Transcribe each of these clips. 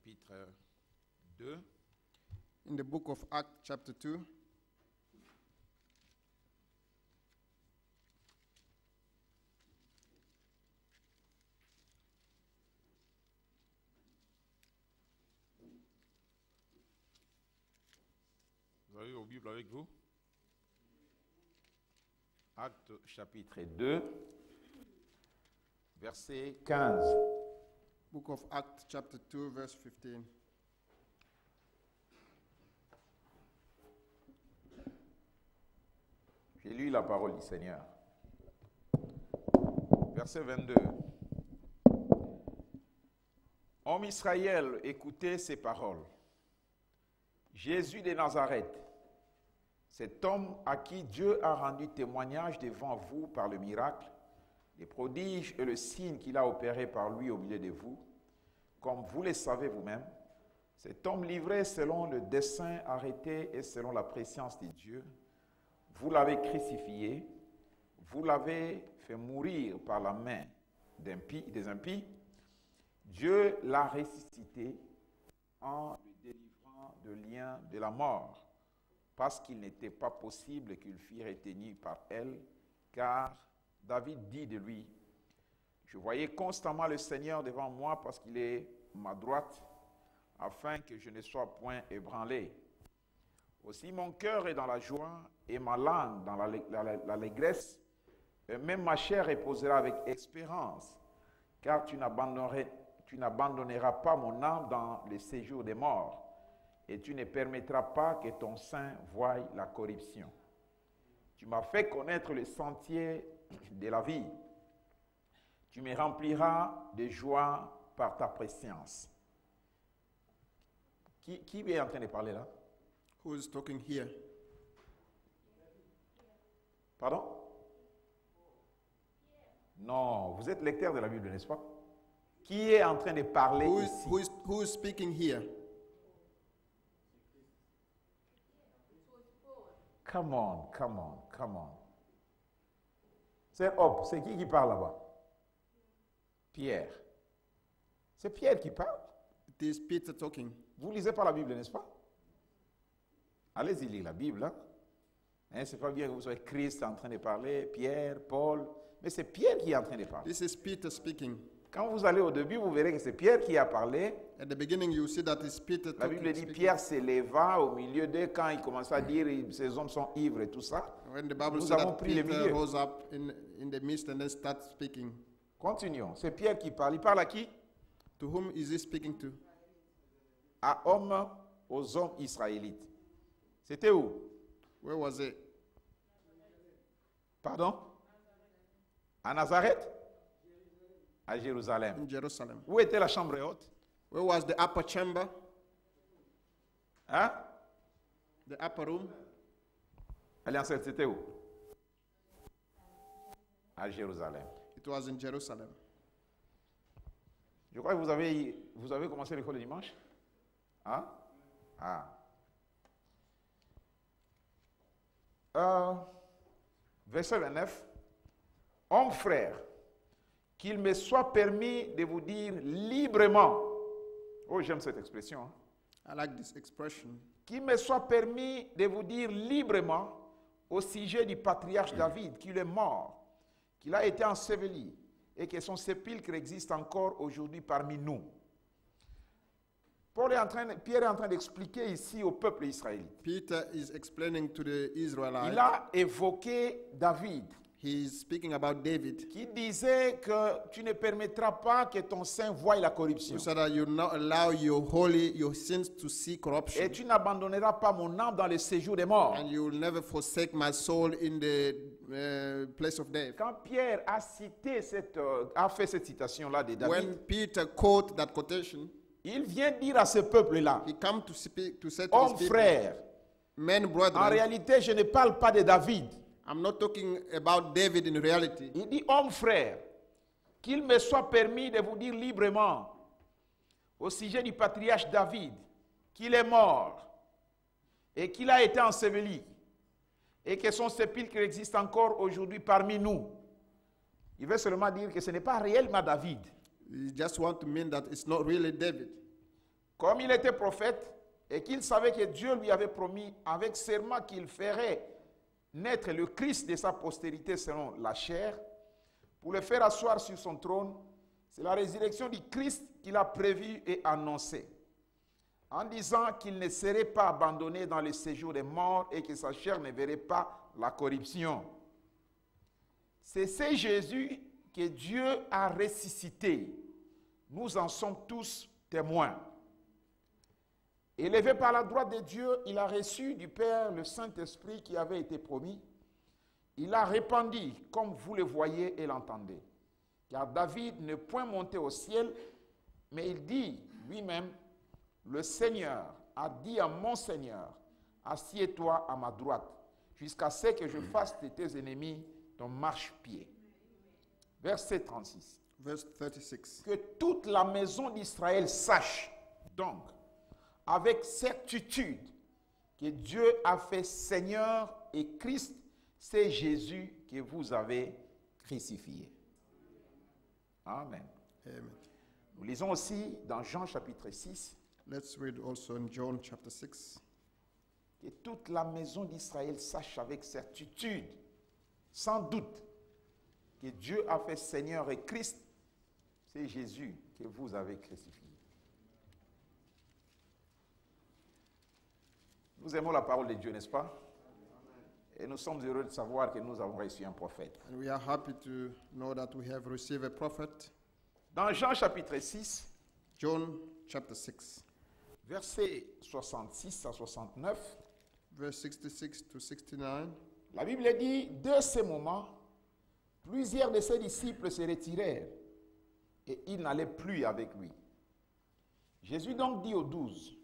chapitre 2. In the book of Acts, chapter 2, Vous avez vos Bibles avec vous? Actes chapitre 2, verset 15. book of Acts, chapter 2, verse 15. J'ai lu la parole du Seigneur. Verset 22. Homme Israël, écoutez ces paroles. Jésus de Nazareth, cet homme à qui Dieu a rendu témoignage devant vous par le miracle, les prodiges et le signe qu'il a opéré par lui au milieu de vous, comme vous le savez vous-même, cet homme livré selon le dessein arrêté et selon la préscience de Dieu, vous l'avez crucifié, vous l'avez fait mourir par la main des impies, Dieu l'a ressuscité en le délivrant de lien de la mort, parce qu'il n'était pas possible qu'il fût retenu par elle, car David dit de lui, « Je voyais constamment le Seigneur devant moi parce qu'il est ma droite, afin que je ne sois point ébranlé. Aussi mon cœur est dans la joie et ma langue dans l'allégresse, et même ma chair reposera avec espérance, car tu n'abandonneras pas mon âme dans le séjour des morts, et tu ne permettras pas que ton sein voie la corruption. Tu m'as fait connaître le sentier de la vie. Tu me rempliras de joie par ta préscience. » Qui est en train de parler là? Who is talking here? Pardon? Non, vous êtes lecteur de la Bible, n'est-ce pas? Qui est en train de parler ici? Who is speaking here? Come on, come on, come on. C'est hop, c'est qui parle là-bas? Pierre. C'est Pierre qui parle. It is Peter talking. Vous lisez pas la Bible, n'est-ce pas? Allez-y lire la Bible. Hein, c'est pas bien que vous soyez Christ en train de parler, Pierre, Paul, mais c'est Pierre qui est en train de parler. This is Peter speaking. Quand vous allez au début, vous verrez que c'est Pierre qui a parlé. At the beginning, you see that it's Peter La talking. Bible dit Pierre s'éleva au milieu d'eux quand il commença à dire ces hommes sont ivres et tout ça. When the Bible Nous says avons that pris le Peter milieu. rose up in the midst and then started speaking. Continuons. C'est Pierre qui parle. Il parle à qui? To whom is he speaking to? Aux hommes israélites. C'était où? Where was it? Pardon? À Nazareth? À Jérusalem. In Jerusalem. Où était la chambre haute? Where was the upper chamber? Hein? The upper room? Alliance, c'était où? À Jérusalem. It was in Jerusalem. Je crois que vous avez commencé l'école le dimanche? Hein? Ah. Verset 29. Homme frère, qu'il me soit permis de vous dire librement. Oh, j'aime cette expression. Hein? I like this expression. Qu'il me soit permis de vous dire librement au sujet du patriarche David, qu'il est mort, qu'il a été enseveli et que son sépulcre existe encore aujourd'hui parmi nous. Pierre est en train d'expliquer ici au peuple israélite. Peter is explaining to the Israelites. Il a évoqué David, He is speaking about David. qui disait que tu ne permettras pas que ton sein voie la corruption. Who said that you will not allow your sins to see corruption. Et tu n'abandonneras pas mon âme dans le séjour des morts. And you will never forsake my soul in the place of death. Quand Pierre a fait cette citation-là de David, When Peter quote that quotation, il vient dire à ce peuple-là, he come to speak to say to homme his people, frère, men, en brethren, réalité, je ne parle pas de David. I'm not talking about David in reality. Il dit, homme frère, qu'il me soit permis de vous dire librement au sujet du patriarche David, qu'il est mort et qu'il a été enseveli et que son sépulcre existe encore aujourd'hui parmi nous. Il veut seulement dire que ce n'est pas réellement David. You just want to mean that it's not really David. Comme il était prophète et qu'il savait que Dieu lui avait promis avec serment qu'il ferait naître le Christ de sa postérité selon la chair, pour le faire asseoir sur son trône, c'est la résurrection du Christ qu'il a prévue et annoncée, en disant qu'il ne serait pas abandonné dans le séjour des morts et que sa chair ne verrait pas la corruption. C'est ce Jésus que Dieu a ressuscité. Nous en sommes tous témoins. Élevé par la droite de Dieu, il a reçu du Père le Saint-Esprit qui avait été promis. Il l'a répandu, comme vous le voyez et l'entendez. Car David n'est point monté au ciel, mais il dit lui-même, le Seigneur a dit à mon Seigneur, assieds-toi à ma droite, jusqu'à ce que je fasse de tes ennemis ton marchepied. Verset 36. Verse 36. Que toute la maison d'Israël sache, donc, avec certitude, que Dieu a fait Seigneur et Christ, c'est Jésus que vous avez crucifié. Amen. Amen. Nous lisons aussi dans Jean chapitre 6, Let's read also in John chapter 6. que toute la maison d'Israël sache avec certitude, sans doute, que Dieu a fait Seigneur et Christ, c'est Jésus que vous avez crucifié. Nous aimons la parole de Dieu, n'est-ce pas? Et nous sommes heureux de savoir que nous avons reçu un prophète. And we are happy to know that we have received a prophet. Dans Jean chapitre 6, John chapter 6, versets 66 à 69, verse 66 to 69. la Bible dit, de ce moment, plusieurs de ses disciples se retirèrent et ils n'allaient plus avec lui. Jésus donc dit aux 12,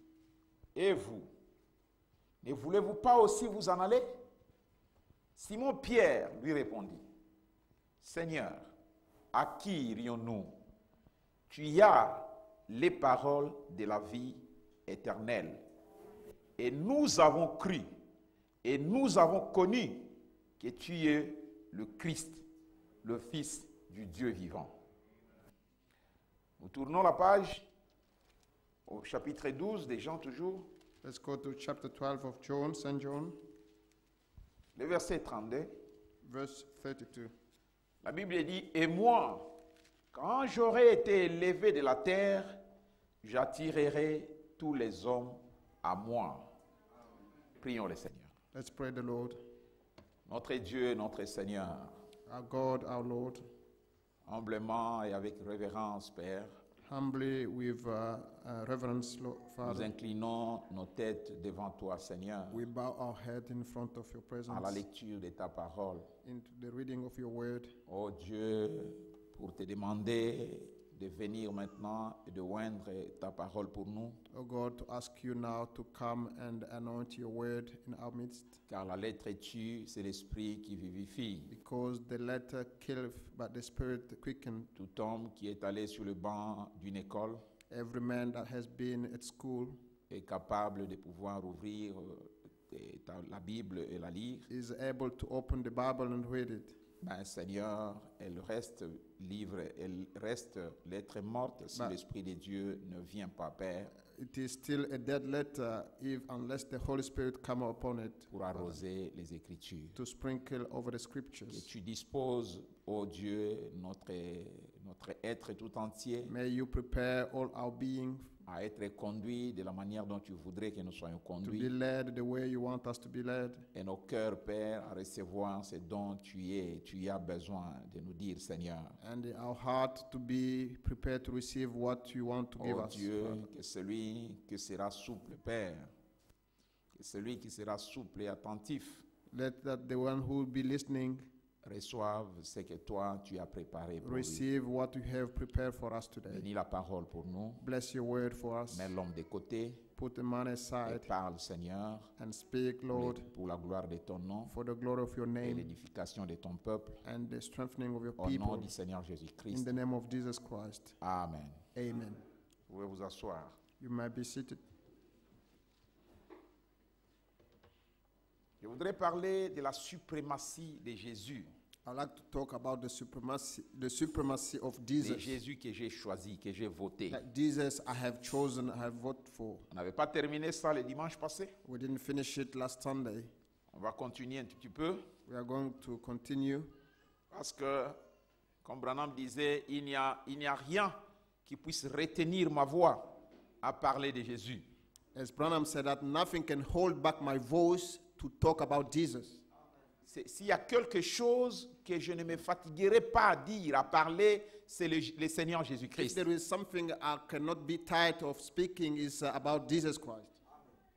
et vous, ne voulez-vous pas aussi vous en aller? Simon-Pierre lui répondit, Seigneur, à qui irions-nous? Tu as les paroles de la vie éternelle. Et nous avons cru et nous avons connu que tu es le Christ, le Fils du Dieu vivant. Nous tournons la page au chapitre 12 des Jean toujours, Let's go to chapter 12 of John, St. John, le verset 32. verse 32. La Bible dit, et moi, quand j'aurai été élevé de la terre, j'attirerai tous les hommes à moi. Prions le Seigneur. Let's pray the Lord. Notre Dieu, notre Seigneur, Our God, our Lord, humblement et avec révérence, Père, humbly with reverence, Lord, nous Father, inclinons nos têtes devant toi, Seigneur, we bow our head in front of your à la presence, lecture de ta parole. into the reading of your word. Oh Dieu, pour te demander de venir maintenant et de oindre ta parole pour nous, Oh God, to ask you now to come and anoint your word in our midst, car la lettre tue, c'est l'esprit qui vivifie. because the letter killeth, but the spirit quickened. Tout homme qui est allé sur le banc d'une école Every man that has been at school est capable de pouvoir ouvrir la Bible et la lire. is able to open the Bible and read it. Ben, Seigneur, elle reste livre, elle reste lettre morte si Ben- l'Esprit de Dieu ne vient pas, Père, It is still a dead letter if unless the Holy Spirit come upon it pour arroser les Écritures. to sprinkle over the Que scriptures. tu disposes, ô Dieu, notre être tout entier May you prepare all our being à être conduit de la manière dont tu voudrais que nous soyons to be conduits, led the way you want us to be led, et nos cœurs, Père, à recevoir ce dont tu as besoin de nous dire, Seigneur. and our heart to be prepared to receive what you want to give Oh us. Dieu, Father. que celui qui sera souple, Père, que celui qui sera souple et attentif Let that the one who will be listening reçoive ce que toi tu as préparé pour lui. receive what you have prepared for us today. Bénis la parole pour nous. Bless your word for us. Mets l'homme de côté Put the man et aside parle, Seigneur, and speak, Lord, pour la gloire de ton nom for the glory of your et name l'édification de ton peuple. and the strengthening of your Au nom people. du Seigneur In Jésus-Christ. the name of Jesus Christ. Amen. Amen. Vous pouvez vous asseoir. You might be seated. Je voudrais parler de la suprématie de Jésus. I'd like to talk about the supremacy of de Jesus. Jésus que j'ai choisi, que j'ai voté. That Jesus I have chosen, I have voted for. On n'avait pas terminé ça le dimanche passé. We didn't finish it last Sunday. On va continuer un tout petit peu We are going to continue parce que, comme Branham disait, il n'y a rien qui puisse retenir ma voix à parler de Jésus. as Branham said, that nothing can hold back my voice to talk about Jesus. S'il y a quelque chose que je ne me fatiguerai pas à dire, à parler, c'est le Seigneur If Jésus-Christ. there is something I cannot be tired of speaking, is about Jesus Christ.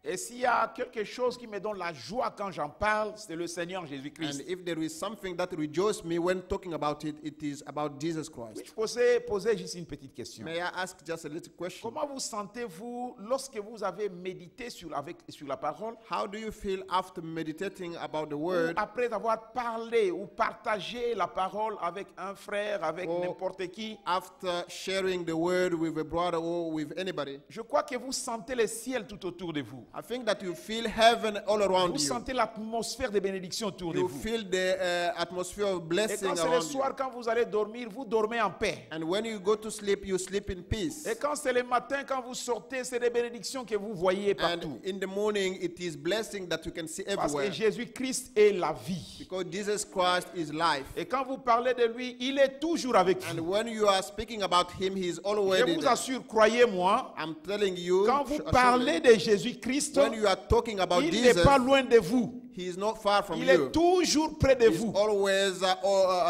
Et s'il y a quelque chose qui me donne la joie quand j'en parle, c'est le Seigneur And Jésus-Christ. if there is something that rejoices me when talking about it, it is about Jesus Christ. Puis-je poser juste une petite question? May I ask just a little question? Comment vous sentez-vous lorsque vous avez médité sur la parole, How do you feel after meditating about the ou word, après avoir parlé ou partagé la parole avec un frère, avec Oh. n'importe qui? after sharing the word with a brother or with anybody? Je crois que vous sentez le ciel tout autour de vous. I think that you feel heaven all around Vous you. sentez l'atmosphère de bénédiction autour de You vous. feel the atmosphere of Et blessing quand c'est le around you. soir, quand vous allez dormir, vous dormez en paix. And when you go to sleep, you sleep in peace. Et quand c'est le matin, quand vous sortez, c'est des bénédictions que vous voyez partout. And in the morning, it is blessing that you can see Parce que everywhere. Jésus-Christ est la vie. Because Jesus Christ is life. Et quand vous parlez de lui, il est toujours avec And vous. when you are speaking about him, he is always Je vous there. assure, croyez-moi, I'm telling you, quand vous assure parlez me, de Jésus-Christ, when you are talking about il n'est Jesus, pas loin de vous. he is not far from Il you. est toujours près de He's vous. always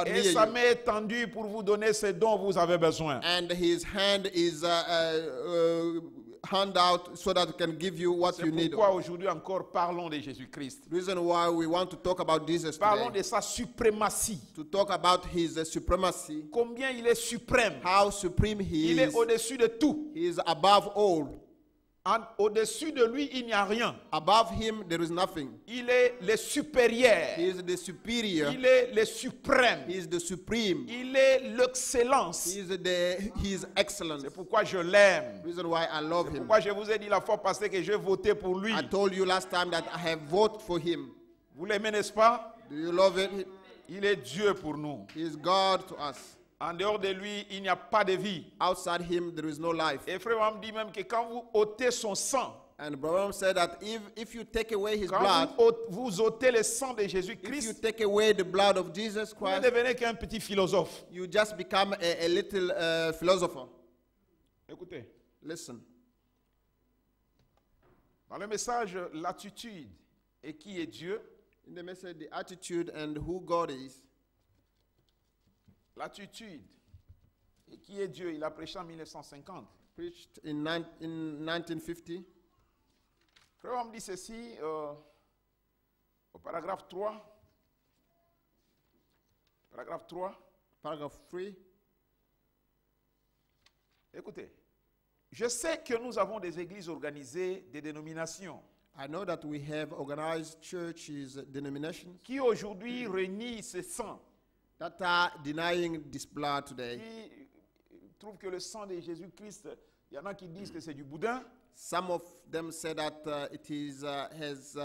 Et near sa you. main est tendue pour vous donner ce dont vous avez besoin. And his hand is hand out so that he can give you what C'est you need. pourquoi aujourd'hui encore parlons de Jésus-Christ. Reason why we want to talk about Jesus Parlons today. de sa suprématie. To talk about his supremacy, Combien il est suprême. how supreme he Il est is. au-dessus de tout. He is above all. Au-dessus de lui, il n'y a rien. Above him, there is nothing. Il est le supérieur. He is the superior. Il est le suprême. He is the supreme. Il est l'excellence. He is excellent. C'est pourquoi je l'aime. Reason why I love him. Pourquoi je vous ai dit la fois passée que j'ai voté pour lui. I told you last time that I have voted for him. Vous l'aimez, n'est-ce pas? Do you love it? Il est Dieu pour nous. He is God to us. En dehors de lui, il n'y a pas de vie. Outside him, there is no life. Et frère me dit même que quand vous ôtez son sang, And Abraham said that if you take away his quand blood, vous ôtez le sang de if you Jésus-Christ, take away the blood of Jesus vous ne Christ, devenez qu'un petit philosophe. you just become a little philosopher. Écoutez, Listen. dans le message, l'attitude et qui est Dieu, In the message, the attitude and who God is, l'attitude et qui est Dieu, il a prêché en 1950. preached in 1950. Frère, on me dit ceci au paragraphe 3. Paragraphe 3. Paragraph 3. Écoutez, je sais que nous avons des églises organisées, des dénominations, I know that we have organized churches, denominations, qui aujourd'hui renient ce sang, that are denying this blood today. qui trouvent que le sang de Jésus-Christ, il y en a qui disent que c'est du boudin, Some of them say that it is has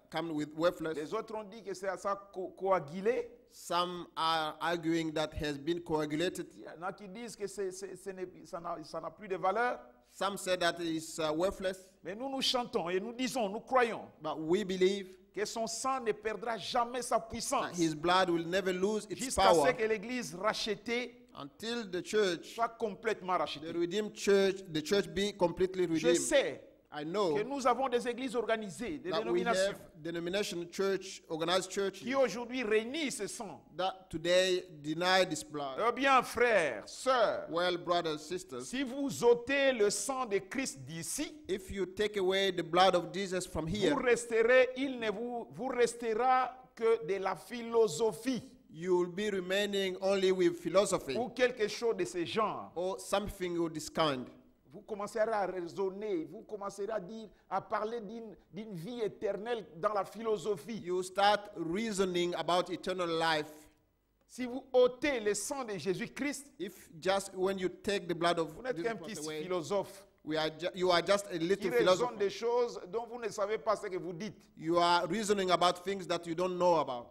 come with worthless. les autres ont dit que c'est à ça coagulé, Some are arguing that has been coagulated. il y en a qui disent que ça n'a plus de valeur. Some say that it's worthless. Mais nous chantons et nous disons, nous croyons But we believe que son sang ne perdra jamais sa puissance that his blood will never lose its jusqu'à power ce que l'église rachetée until the church, soit complètement the rachetée. redeemed church, the church be completely Je redeemed. sais I know que nous avons des églises organisées, des that we dénominations, have denomination church, organized churches qui aujourd'hui renient ce sang. that today deny this blood. Eh bien, frères, sœurs, Well, brothers, sisters, si vous ôtez le sang de Christ d'ici, if you take away the blood of Jesus from here, vous restera que de la philosophie you will be remaining only with philosophy ou quelque chose de ce genre. or something of this kind. Vous commencerez à raisonner, vous commencerez à dire, à parler d'une vie éternelle dans la philosophie. You start reasoning about eternal life. Si vous ôtez le sang de Jésus-Christ, If just when you take the blood of vous n'êtes Jesus qu'un Christ petit away, philosophe you are just a qui little raisonne philosopher. des choses dont vous ne savez pas ce que vous dites. You are reasoning about things that you don't know about.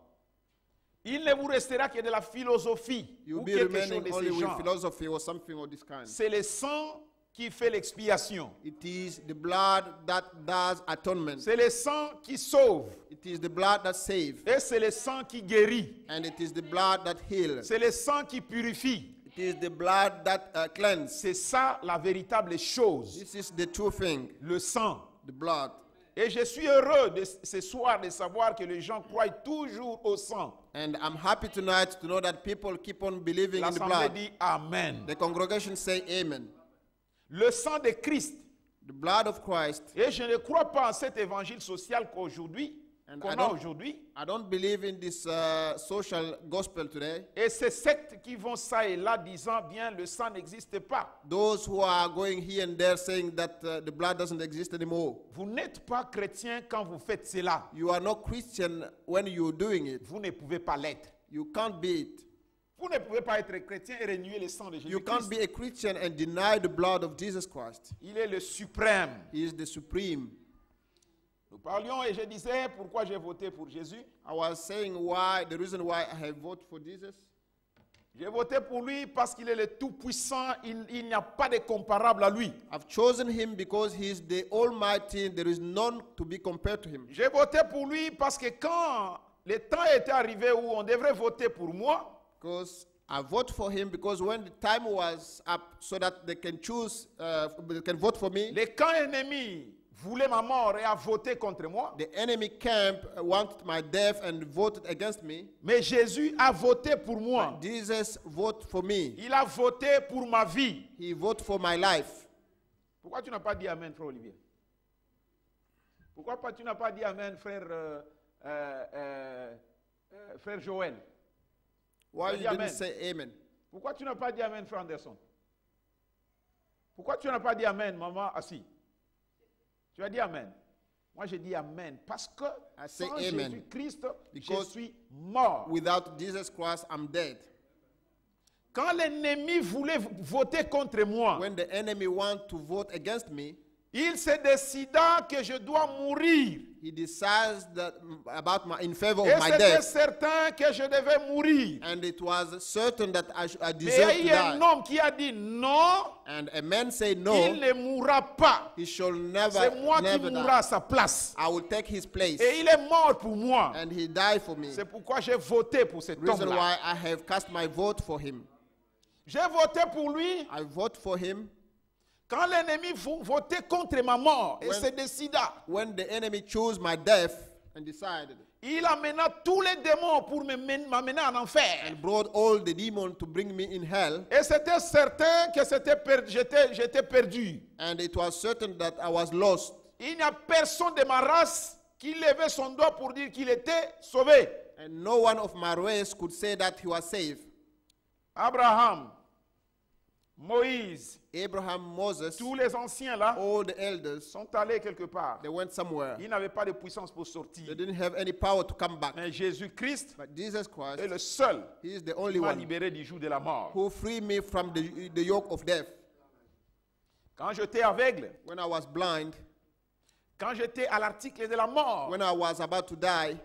Il ne vous restera que de la philosophie You'll ou be quelque chose remaining de only ce with genre. philosophy or something of this kind. C'est le sang qui fait l'expiation. It is the blood that does atonement. C'est le sang qui sauve. It is the blood that saves. Et c'est le sang qui guérit. And it is the blood that heals. C'est le sang qui purifie. It is the blood that cleanses. C'est ça la véritable chose. This is the true thing, Le sang. the blood. Et je suis heureux ce soir de savoir que les gens croient toujours au sang. And I'm happy tonight to know that people keep on believing in the L'Assemblée blood. dit Amen. The congregation say amen. Le sang de Christ. The blood of Christ. Et je ne crois pas en cet évangile social qu'aujourd'hui, And qu'on I a don't- aujourd'hui. I don't believe in this social gospel today. Et ces sectes qui vont ça et là disant bien le sang n'existe pas. Those who are going here and there saying that the blood doesn't exist anymore. Vous n'êtes pas chrétien quand vous faites cela. You are not Christian when you're doing it. Vous ne pouvez pas l'être. You can't be it. Vous ne pouvez pas être chrétien et renier le sang de You can't Jésus-Christ. be a Christian and deny the blood of Jesus Christ. Il est le suprême. He is the supreme. Nous parlions et je disais pourquoi j'ai voté pour Jésus. I was saying why, the reason why I have voted for Jesus. J'ai voté pour lui parce qu'il est le tout-puissant. Il n'y a pas de comparable à lui. I've chosen him because he is the Almighty. There is none to be compared to him. J'ai voté pour lui parce que quand le temps était arrivé où on devrait voter pour moi, Because I vote for him because when the time was up so that they can choose, they can vote for me, le camp ennemi voulait ma mort et a voté contre moi. the enemy camp wanted my death and voted against me. Mais Jésus a voté pour moi. Jesus voted for me. Il a voté pour ma vie. He voted for my life. Pourquoi tu n'as pas dit Amen, frère Olivier? Pourquoi tu n'as pas dit Amen, frère, frère Joël? Why Dis you didn't amen. say amen? Pourquoi tu n'as pas dit Amen, frère Anderson? Pourquoi tu n'as pas dit Amen, maman assis? Tu as dit Amen. Moi, j'ai dit Amen parce que I say sans amen. Jésus-Christ, je Because suis mort. Without Jesus Christ, I'm dead. Quand l'ennemi voulait voter contre moi, When the enemy wants to vote against me, il se décida que je dois mourir. he decides that in favor Et of my c'était death. certain que je devais mourir. And it was certain that I Mais il y deserved a to eu un die. homme qui a dit non, And a man say il no, ne mourra pas. he shall never, C'est moi qui never mourrai die. à sa place. I will take his place. Et il est mort pour moi. And he died for me. C'est pourquoi j'ai voté pour cet Reason homme-là. why I have cast my vote for him. J'ai voté pour lui I vote for him quand l'ennemi votait contre ma mort et When- se décida. when the enemy chose my death and decided. Il amena tous les démons pour m'amener en enfer. And brought all the demons to bring me in hell. Et c'était certain que j'étais perdu. And it was certain that I was lost. Il n'y a personne de ma race qui levait son doigt pour dire qu'il était sauvé. And no one of my race could say that he was saved. Abraham, Moïse, Abraham, Moses, tous les anciens là all the elders, sont allés quelque part. they went somewhere. Ils n'avaient pas de puissance pour They sortir. didn't have any power to come back. Mais Jésus-Christ But Jesus Christ, est le seul he is the qui only m'a one libéré du joug de la mort. who freed me from the yoke of death. Quand j'étais aveugle, When I was blind, quand j'étais à l'article de la mort, when I was about to die,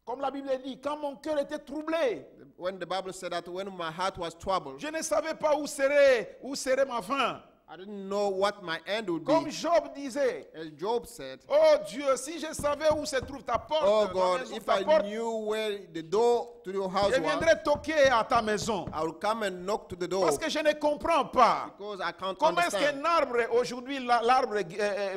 comme la Bible dit, quand mon cœur était troublé, when the Bible said that when my heart was troubled, je ne savais pas où serait ma fin. I didn't know what my end would Comme be. Job disait, As Job said, oh Dieu, si je savais où se trouve ta porte, oh ma God, maison, if ta I porte, knew where the door to your house je was, viendrais toquer à ta maison. I would come and knock to the door Parce que je ne comprends pas. because I can't Comment est-ce understand. qu'un arbre, aujourd'hui, l'arbre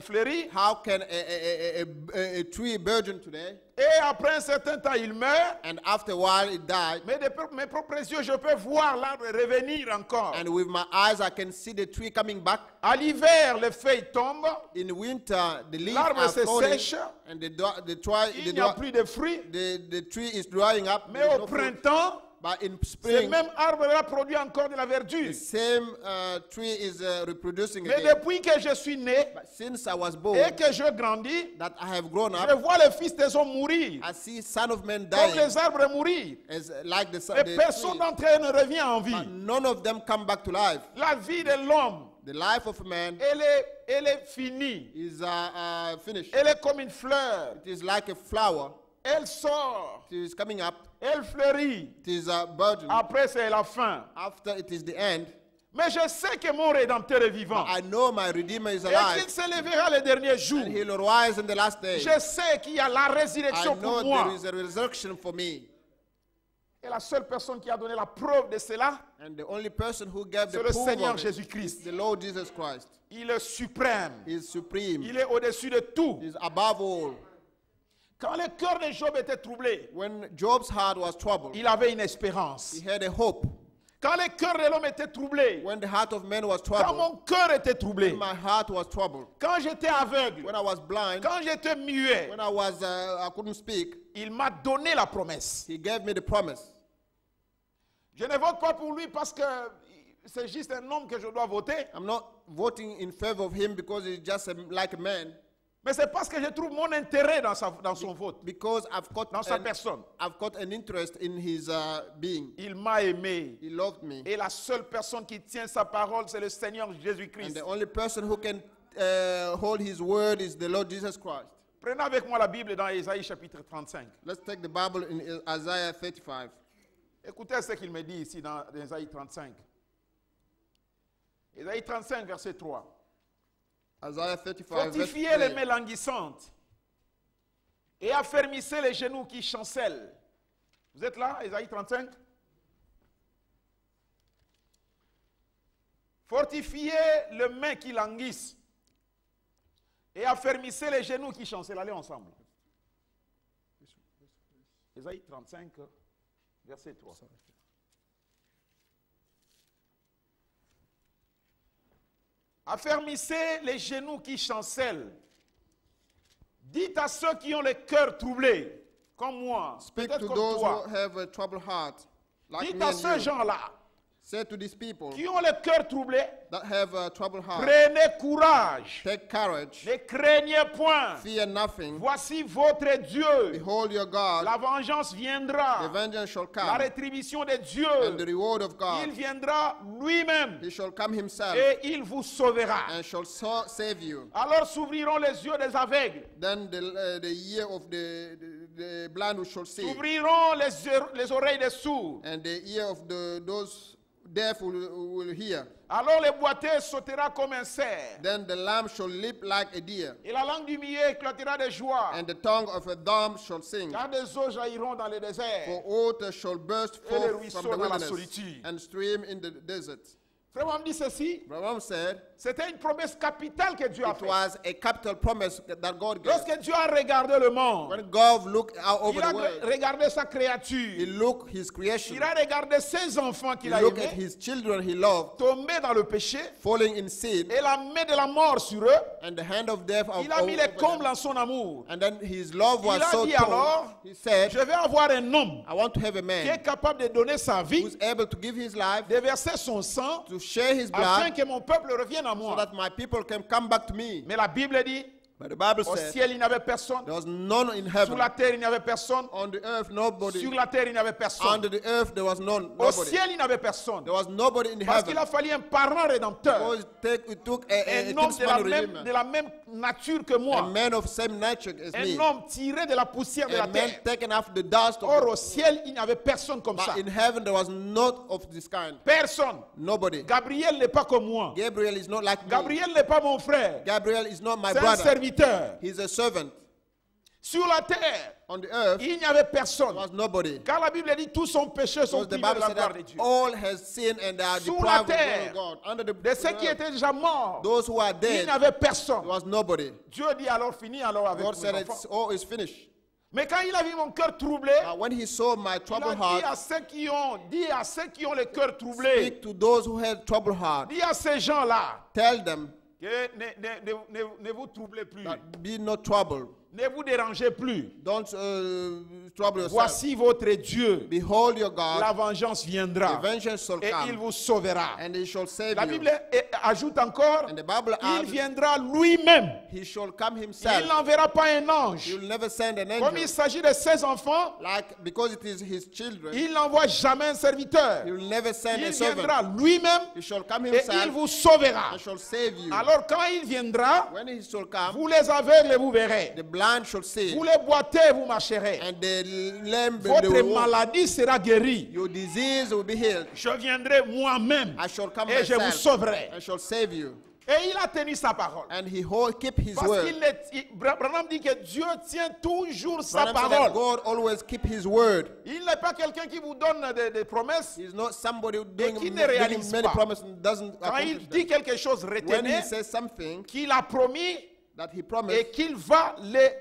fleurit, How can a tree burgeon today, et après un certain temps, il meurt, and after a while it died, mais de mes propres yeux, je peux voir l'arbre revenir encore. and with my eyes I can see the tree coming back. À l'hiver, les feuilles tombent, In winter, the leaves l'arbre are se falling, sèche, and il n'y a plus de fruits, the tree is drying up. mais There is au no fruit. printemps, But in ce spring, même arbre-là produit encore de la verdure. the same tree is reproducing Mais again. depuis que je suis né But since I was born, et que je grandis, that I have grown je up, vois les fils des hommes mourir, I see son of men comme dying les arbres mourir. as like the Et personne tree. d'entre eux ne revient en vie. But none of them come back to life. La vie de l'homme, The life of a man elle est finie. is finished. Elle est comme une fleur. It is like a flower. Elle sort, It is coming up. elle fleurit. It is a burden. Après, c'est la fin. After it is the end. Mais je sais que mon Rédempteur est vivant. I know my Redeemer is Et alive. qu'il s'élèvera les derniers jours. And he'll rise in the last day. Je sais qu'il y a la I résurrection know pour moi. there is a resurrection for me. Et la seule personne qui a donné la preuve de cela, And the only person who gave c'est the le proof Seigneur of it Jésus-Christ. is the Lord Jesus Christ. Il est suprême. He is supreme. Il est au-dessus de tout. He is above all. Quand le cœur de Job était troublé, When Job's heart was troubled, il avait une espérance. he had a hope. Quand le cœur de l'homme était troublé, When the heart of man was quand troubled, mon cœur était troublé, when my heart was troubled, quand j'étais aveugle, when I was blind, quand j'étais muet, when I couldn't speak, il m'a donné la promesse. he gave me the promise. Je ne vote pas pour lui parce que c'est juste un homme que je dois voter, I'm not voting in favor of him because he's just like a man, mais c'est parce que je trouve mon intérêt dans son vote, because dans sa personne. I've got an interest in his being. Il m'a aimé. He loved me. Et la seule personne qui tient sa parole, c'est le Seigneur And Jésus-Christ. the only person who can hold his word is the Lord Jesus Christ. Prenez avec moi la Bible dans Ésaïe chapitre 35. Let's take the Bible in Isaiah 35. Écoutez ce qu'il me dit ici dans Ésaïe 35. Ésaïe 35, verset 3. Isaiah 35, verse Fortifiez les 3. mains languissantes et affermissez les genoux qui chancellent. Vous êtes là, Ésaïe 35? Fortifiez les mains qui languissent et affermissez les genoux qui chancellent. Allez ensemble. Ésaïe 35, verset 3. Affermissez les genoux qui chancellent. Dites à ceux qui ont le cœur troublé, comme moi, Speak peut-être to comme those toi. who have a troubled heart, like Dites me à and ces you. gens-là Say to these people qui ont le cœur troublé, that have a troubled heart, prenez courage, take courage, ne craignez point. fear nothing. Voici votre Dieu. Behold your God, La vengeance the viendra. vengeance shall La come, rétribution de and the Dieu. reward of Il God. viendra lui-même He shall come himself, et il vous sauvera. and shall save you. Alors s'ouvriront les yeux des aveugles. Then the ear of the blind shall see, S'ouvriront les oreilles des sourds. and the ear of those deaf will hear. Alors le boiteux sautera comme un cerf. Then the lamb shall leap like a deer, Et la langue du milieu éclatera de joie. and the tongue of a dumb shall sing. Car des eaux jailliront dans le désert. For water shall burst Et les forth ruisseaux from the dans la wilderness solitude. and stream in the desert. Frère, on me dit ceci. Braham said C'était une promesse capitale que Dieu a it faite. was a capital promise that God gave. Lorsque Dieu a regardé le monde, When God looked out over il a the world, regardé sa He créature. looked His creation. Il a regardé ses enfants He qu'il a looked at aimés His children He loved, tomber dans le péché falling in sin, et la main de la mort sur eux. and the hand of death Il a mis les over combles them. en son amour. And then His love was Il a so dit strong. alors, He said, je vais avoir un homme I want to have a qui est man capable de donner sa vie, who's able to give his life, de verser son sang, to share his afin blood, que mon peuple revienne à so moi. that my people can come back to me. Mais la Bible dit, But the Bible au said ciel il n'y avait personne, there was none in sur heaven. la terre il n'y avait personne, On the earth, nobody. sur la terre il n'y avait personne, Under the earth, there was au nobody. ciel il n'y avait personne. There was nobody in Parce heaven. qu'il a fallu un parent rédempteur, Because it took a un homme kinsman redeemer, de la même nature que a moi, man of same nature as un me, homme tiré de la poussière de a la man terre. taken off the dust of Or the au ciel il n'y avait personne comme ça. But in heaven, there was not of this kind. Personne. Nobody. Gabriel n'est pas comme moi. Gabriel is not like me. Gabriel n'est pas mon frère. Gabriel is not my C'est un brother. serviteur. He's a servant. Sur la terre, On the earth, il n'y avait there personne. was nobody. Car la Bible dit tous sont péchés, sont Because the privés de Bible la said gloire that de Dieu. all has sinned and they are Sous deprived la of the glory terre, of God. Under the De ceux qui earth, étaient déjà morts, those who are il dead, n'y avait personne. there was nobody. Dieu dit alors fini alors avec God mes said enfants. it's all is finished. Mais quand il a vu mon cœur troublé, When he saw my il a troubled dit heart, à ceux qui ont, le cœur troublé, speak to those who had troubled heart. dis à ces gens-là Tell them que ne vous troublez plus, that be not troubled. ne vous dérangez plus. Don't trouble yourself. Voici votre Dieu. Behold your God. La vengeance viendra The vengeance shall et il come, vous sauvera. and he shall save La you. Bible ajoute encore, And the Bible il adds, viendra lui-même. he shall come Il himself. n'enverra pas un ange. He will never send an Comme il angel. s'agit de ses enfants, Like, because it is his children, il n'envoie jamais un serviteur. he will never send Il a servant. viendra lui-même He shall come et il himself vous sauvera. and shall save you. Alors quand il viendra, When he shall come, vous les aveugles, vous verrez. the blind shall see, Vous les boitez, vous marcherez. and the lame they Votre will walk. maladie sera guérie. Your disease will be healed. Je viendrai moi-même I shall come et je vous myself sauverai. and shall save you. Et il a tenu sa parole. And he keep his Parce word. Branham dit que Dieu tient toujours sa Branham said that parole. God always keep his word. Il n'est pas quelqu'un qui vous donne des promesses. He's not somebody doing qui ne giving réalise many pas. promises and doesn't Quand il accomplish dit them. quelque chose, When retenez he says something qu'il a promis that he et promised, qu'il va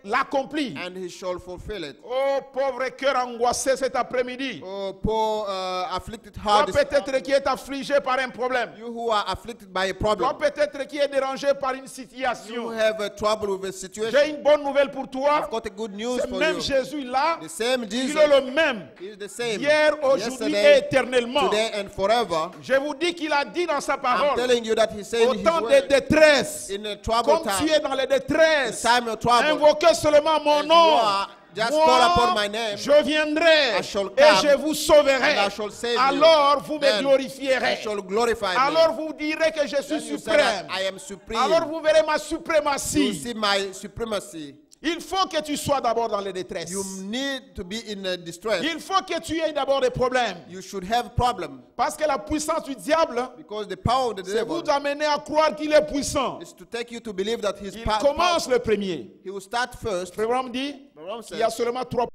l'accomplir. and he shall fulfill it. Oh, pauvre cœur angoissé cet après-midi. Oh, poor afflicted Toi heart. peut-être qui est affligé par un problème. You who are afflicted by a Toi problem. peut-être qui est dérangé par une You situation. have a trouble with a J'ai situation. une bonne nouvelle pour toi. I've got a good news C'est for même you. Jésus-là. The same Il Jesus est le même. is the same Hier, aujourd'hui et yesterday, éternellement. today, and forever. Je vous dis qu'il a dit dans sa I'm parole. telling you that he said Au in his temps de word, détresse. in a trouble Comme tu time, es dans les détresses. time of trouble, Invoquez seulement mon and you nom. are, just call upon my name, Je viendrai I shall et come, je vous sauverai. and I shall save you. Alors vous me Then I glorifierez. shall glorify Alors me. vous direz que je suis Then you say that suprême. I am supreme. Alors vous verrez ma You suprématie. see my supremacy. Il faut que tu sois d'abord dans les détresses. You need to be in distress. Il faut que tu aies d'abord des problèmes. You should have problem, Parce que la puissance du diable, because the power of the c'est vous devil amener à croire qu'il est puissant. is to take you to believe that he's Il powerful. commence le premier. He will start first. Abraham dit Abraham qu'il y a said seulement trois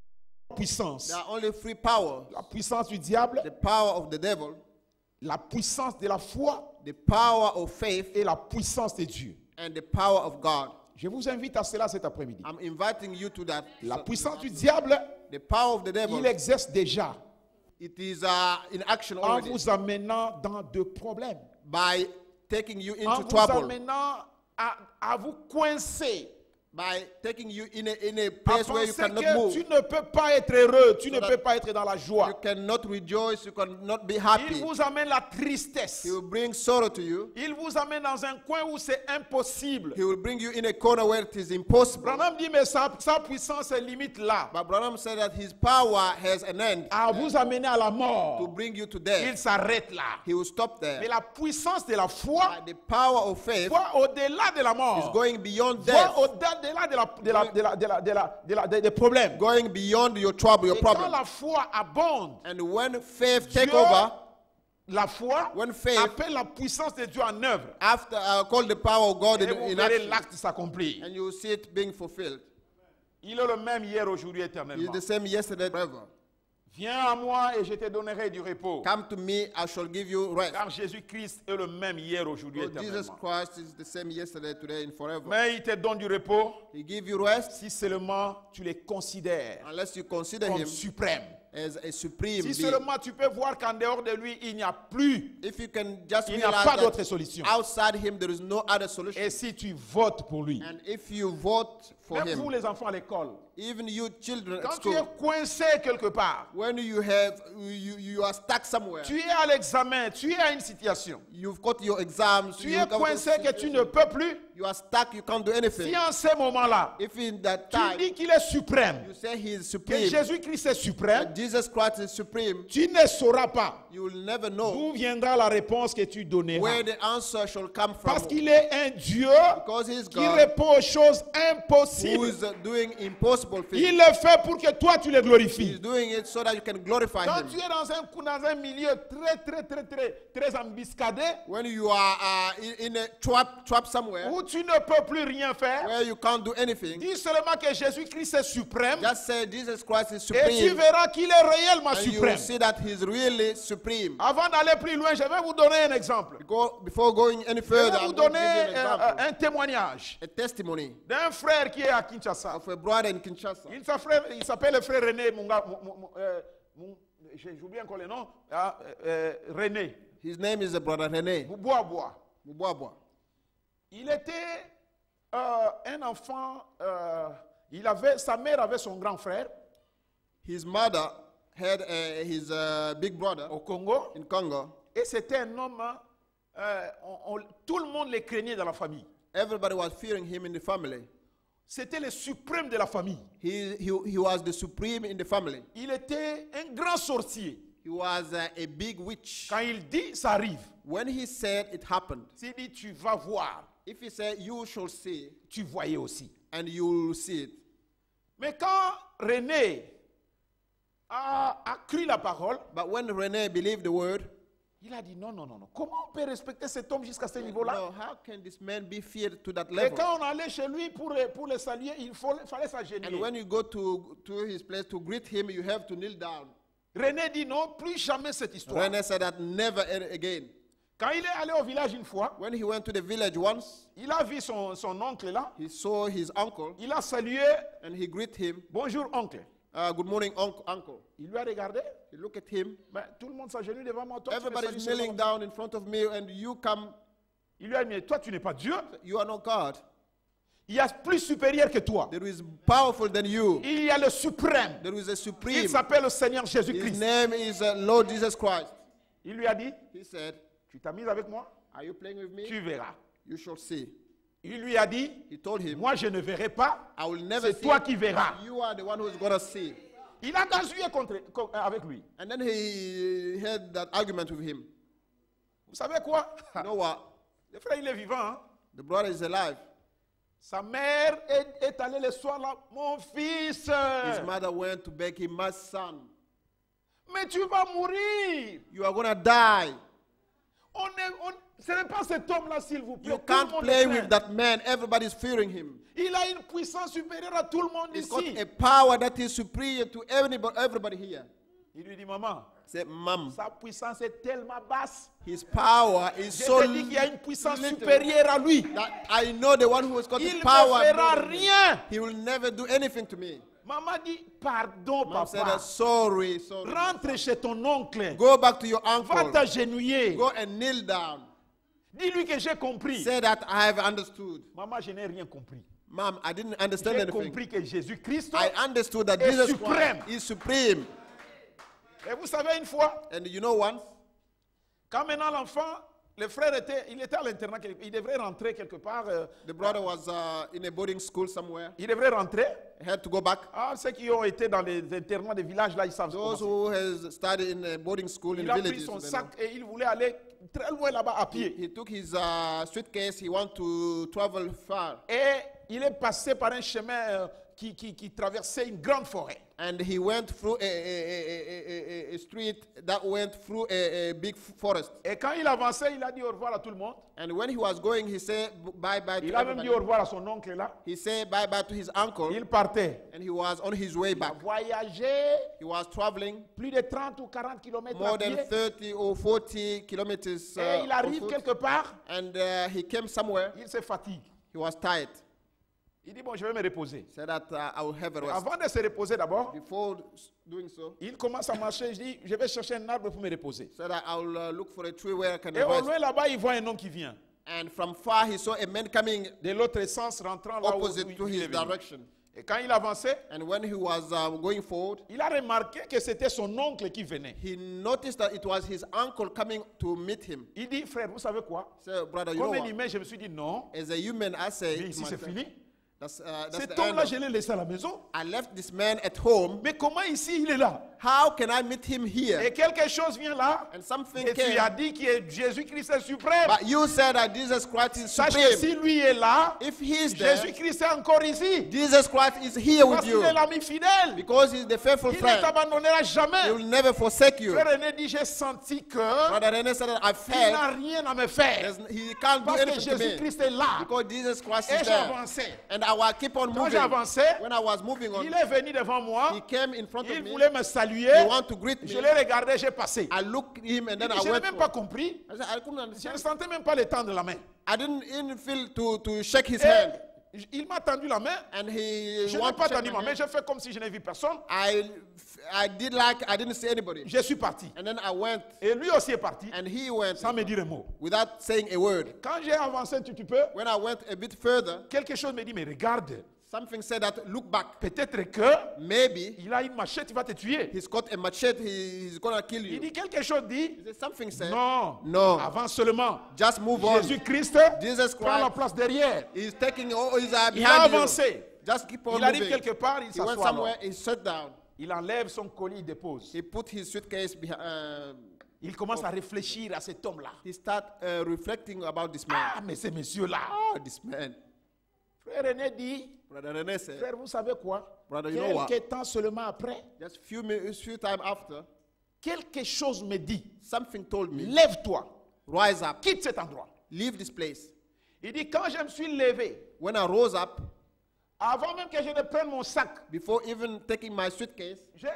puissances. there are only three powers: La puissance du diable, the power of the devil, la puissance de la foi the power of faith, et la puissance de Dieu. and the power of God. Je vous invite à cela cet après-midi. I'm inviting you to that. La puissance du diable, The power of the devil, il exerce déjà it is in action en already vous amenant dans de problèmes, by taking you en into vous trouble, amenant à vous coincer, by taking you in a à place where you penser cannot que move. tu ne peux pas être heureux, tu ne that peux pas être dans la You joie. cannot rejoice, you cannot be Il happy. vous amène la tristesse. He will bring sorrow to you. Il vous amène dans un coin où c'est impossible. He will bring you in a corner where it is impossible. Branham dit, mais sa puissance est limite là, But Branham said that his power has an end à vous amener à la to mort. bring you to Il death. s'arrête là. He will stop Mais there. la puissance de la foi But the power of faith va au-delà de la is mort, going beyond va death, au-delà des problèmes. going beyond your trouble, your Et quand problem. la foi abonde, And when faith take Dieu, over, la foi when faith appelle la puissance de Dieu en œuvre. after call the power of God Et vous in verrez action, l'acte s'accomplir. and you will see it being fulfilled. Il est le même hier, aujourd'hui, He is éternellement. the same yesterday, forever. Viens à moi et je te donnerai du repos. Come to me, I shall give you rest. Car Jésus-Christ est le même hier, aujourd'hui, For Jesus éternellement. Christ is the same yesterday, today, and forever. Mais il te donne du repos He give you rest si seulement tu les considères unless you consider comme him suprêmes. as a supreme Si being. seulement tu peux voir qu'en dehors de lui, il n'y a plus, If you can just il n'y a realize pas d'autre that solution. outside him there is no other solution. Et si tu votes pour lui, And if you vote for même vous him, les enfants à l'école, even you children at quand tu es school, coincé quelque part, when you are stuck somewhere, tu es à l'examen, tu es à une situation, you've got your exams, tu es coincé que tu ne peux plus, you are stuck, you can't do anything. si en ce moment-là, If in that tu time dis qu'il est suprême, you say he is que supreme, Jésus-Christ est suprême, that Jesus Christ is supreme, tu ne sauras pas you will never know d'où viendra la réponse que tu donneras. where the answer shall come from. Parce qu'il est un Dieu Because he is qui God répond aux choses who impossibles. is doing impossible things. Il le fait pour que toi tu le He is glorifies. doing it so that you can glorify Quand him. tu es dans un milieu très embuscadé, When you are in a trap somewhere où tu ne peux plus rien faire, where you can't do anything, dis seulement que Jésus-Christ est suprême just say Jesus Christ is et tu supreme, verras qu'il est réellement and you suprême. will see that he's really supreme. Avant d'aller plus loin, je vais vous donner un exemple. Before going any Je further, vais vous I'm going to donner give you an example, un témoignage a testimony d'un frère qui est à Kinshasa. of a brother in Kinshasa. Il s'appelle le frère René j'oublie encore le nom. René His name is brother René Bois. Mubwabwa. Il était un enfant. Sa mère avait son grand frère His mother had his big brother au Congo. in Congo. Et c'était un homme. Tout le monde le craignait dans la famille. Everybody was fearing him in the family. C'était le suprême de la famille. He was the supreme in the family. Il était un grand sorcier. He was a big witch. Quand il dit, ça arrive. When he said it happened, S'il dit, tu vas voir, if he said you shall see, tu voyais aussi. and you will see it. Mais quand René a cru la parole, But when René believed the word, il a dit non, non, non, non. Comment on peut respecter cet homme jusqu'à ce niveau-là? no, how can this man be feared to that Et level? quand on allait chez lui pour le saluer, fallait And s'agenouiller. when you go to his place to greet him, you have to kneel down. René dit non, plus jamais cette histoire. René said that never again. Quand il est allé au village une fois, When he went to the village once, il a vu son oncle là. he saw his uncle Il a salué, and he greeted him. bonjour oncle. Good morning, uncle. Il lui a regardé. He looked at him. Mais tout le monde s'agenouille devant moi. Toi, tu me Everybody's salues kneeling seulement. down in front of me, and you come. Il lui a dit, mais toi, tu n'es pas Dieu. You are not God. Il y a plus supérieur que toi. There is powerful than you. Il y a le suprême. There is a Il supreme. s'appelle le Seigneur His Jésus-Christ. name is Lord Jesus Christ. Il lui a dit, He said, tu t'as mis avec moi, "Are you playing with me? tu verras. You shall see." Il lui a dit, He told him, moi je ne verrai pas, "I will never c'est see. toi qui verras. You are the one who is going to see." Il a gazouillé avec lui. And then he had that argument with him. Vous savez quoi? You know what? Le frère, il est vivant. Hein? The brother is alive. Sa mère est allée le soir là, mon fils, His mother went to beg him, "My son, mais tu vas mourir. you are going to die. Ce n'est pas cet homme-là, s'il vous plaît. You Tout le can't monde play le craint. with that man. Everybody's fearing him. Il a une puissance supérieure à tout le monde He's got ici. a power that is superior to everybody here." Il lui dit, maman, Say, "Mom, sa puissance est tellement basse. his power is Je so te dis qu'il y a une puissance little supérieure à lui. that I know the one who has got Il the ne power. me fera more than me. rien. He will never do anything to me." Maman dit, pardon, Mom said, papa. sorry. Rentre chez ton oncle. Go back to your Va uncle. t'agenouiller. Go and kneel down. Dis-lui que j'ai compris. Say that I have understood. Maman, je n'ai rien compris. Mom, I didn't understand J'ai anything. compris que Jésus-Christ I understood that est Jesus suprême. Christ is supreme. Et vous savez, une fois, And you know once, quand maintenant l'enfant, le frère il était à l'internat, il devrait rentrer quelque part. the brother was in a boarding school somewhere. Il devrait rentrer. He had to go back. Ah, ceux qui ont été dans les internats des villages, là, ils savent Those comment who has studied in a boarding school in il a pris villages. son they sac know. et il voulait aller très loin là-bas à pied. He took his suitcase. He wanted to travel far. Et il est passé par un chemin qui traversait une grande forêt. And he went through a street that went through a big forest. Et quand il avançait, il a dit au revoir à tout le monde. And when he was going, he said bye-bye to Il a même dit everybody. au revoir à son oncle là. He said bye-bye to his uncle. Il partait. And he was on his way Il a back. voyagé He was traveling plus de 30 ou 40 kilomètres more à than pied. 30 or 40 kilometers. Et il on arrive foot. quelque part, And he came somewhere. il se fatigue. He was tired. Il dit, bon, je vais me reposer. Said that I will have a rest. Avant de se reposer d'abord, Before doing so, il commence à marcher. Je dis, je vais chercher un arbre pour me reposer. said that I will look for a tree where I can Et au rest. loin là-bas, il voit un homme qui vient. And from far, he saw a man coming De l'autre sens, rentrant là où opposite to il his est venu. direction. Et quand il avançait, And when he was going forward, il a remarqué que c'était son oncle qui venait. he noticed that it was his uncle coming to meet him. Il dit, frère, vous savez quoi? So, brother, you know Comme un what? humain, je me suis dit, non, As a human, I say, mais to ici c'est myself, fini. that's Cet the end homme-là, of- je l'ai laissé à la maison. I left this man at home. Mais comment ici il est là? How can I meet him here? Et quelque chose vient là. And something Et tu as came. dit que Jésus-Christ est suprême. But you said that Jesus Christ is Sache que supreme. si lui est là, If he's there, Jésus-Christ est encore ici. Jesus Christ is here with Parce qu'il you. est l'ami fidèle. Because he's the faithful Il ne friend. t'abandonnera jamais. He will never forsake you. Frère René dit, j'ai senti que Brother René said that I il n'a felt rien à me faire. he can't do Parce que anything to me. Jésus-Christ est là. Because Jesus Christ Et is there. j'avançais. And I will keep on Quand moving. j'avançais, When I was moving on, il est venu devant moi. he came in front of Il me. voulait me saluer. He wanted to greet Je me. l'ai regardé, j'ai passé. I looked at him and then Il I dit, je n'ai went. même pas compris. I said, I couldn't Je understand. ne sentais même pas le tendre la main. I didn't even feel to shake his Et hand. il m'a tendu la main. And he Je n'ai wanted pas to shake tendu my ma main. hand. J'ai fait comme si je n'avais vu personne. I did like I didn't see anybody. Je suis parti. And then I went Et lui aussi est parti. and he went Sans me dire un mot. without saying a word. Quand j'ai avancé un petit peu, When I went a bit further, quelque chose me dit, mais regarde, something said that look back. peut-être que Maybe il a une machette, il va te tuer. he's got a machete, he's gonna kill Il you. dit quelque chose, dit, Is there something said? non, No. avance seulement. Just move on. Jésus-Christ Jesus prend la Christ place derrière. is taking all his Il a behind you. avancé. Just keep on Il arrive moving. quelque part, il He went s'assoit. somewhere, alors. he sat down. Il enlève son colis, il dépose. He put his suitcase behind. Il commence à réfléchir à cet homme-là. He start reflecting about this man. Ah, mais ces messieurs-là. Oh, this man. Frère René dit, Brother René said, frère, vous savez quoi? Brother, you know what? Quelque temps seulement après, Just few time after, quelque chose me dit, something told me, lève-toi, rise up, quitte cet endroit. leave this place. Il dit, quand je me suis levé, When I rose up, avant même que je ne prenne mon sac, before even taking my suitcase, j'ai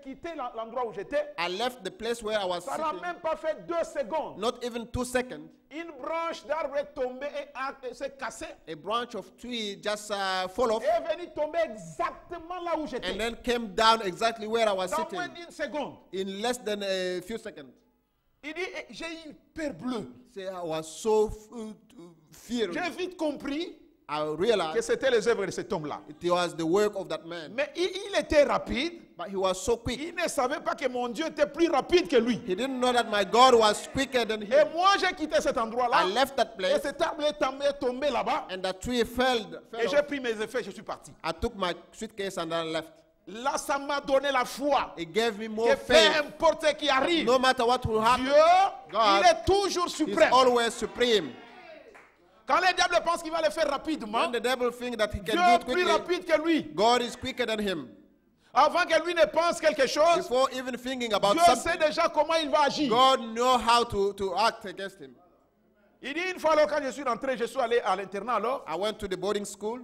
quitté l'endroit où j'étais. I left the place where I was Ça n'a sitting. même pas fait 2 secondes. Not even 2 seconds. Une branche d'arbre est tombée et s'est cassée. A branch of tree just fall off Et est venue tomber exactement là où and j'étais. then came down exactly where I was Dans moins sitting d'une seconde. in less than a few seconds. Il dit, j'ai eu une peur bleue. Say I was so feared. J'ai vite compris I que realized c'était les œuvres de cet homme-là. it was the work of that man. Mais il était rapide. But he was so quick. Il ne savait pas que mon Dieu était plus rapide que lui. He didn't know that my God was quicker than Et him. moi, j'ai quitté cet endroit-là. I left that Et place cet arbre est tombé là-bas. and that tree fell Et j'ai off. pris mes effets, je suis parti. I took my suitcase and then left. Là, ça m'a donné la foi. It gave me more Que peu faith. importe ce qui arrive, No matter what will happen, Dieu, God il est toujours He's suprême. always supreme. Quand le diable pense qu'il va le faire rapidement, When the devil thinks that he Dieu can do est it plus quickly, rapide que lui. God is quicker than him. Avant que lui ne pense quelque chose, Before even thinking about Dieu something, sait déjà comment il va agir. God knows how to act against him. Il dit une fois alors, quand je suis rentré, je suis allé à l'internat alors. I went to the boarding school.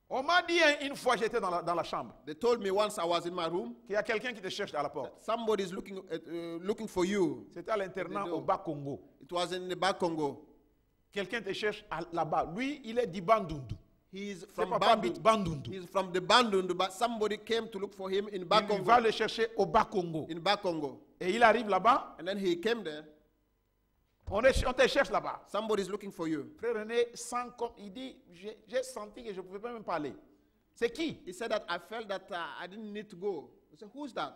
On m'a dit une fois, j'étais dans la chambre, They told me once I was in my room, qu'il y a quelqu'un qui te cherche à la porte. somebody is looking for you. C'était à l'internat au Bas-Congo. It was in the back Congo. Quelqu'un te cherche là-bas. Lui, il est du Bandundu. He's C'est from papa habite Bandundu. Bandundu. He's from the Bandundu, but somebody came to look for him in back Il va Congo. le chercher au Bas-Congo. In back Congo. Et il arrive là-bas. And then he came there. On te cherche là-bas. Somebody is looking for you. Frère René, il dit, j'ai senti que je ne pouvais pas même parler. C'est qui? He said that I felt that I didn't need to go. I said, who's that?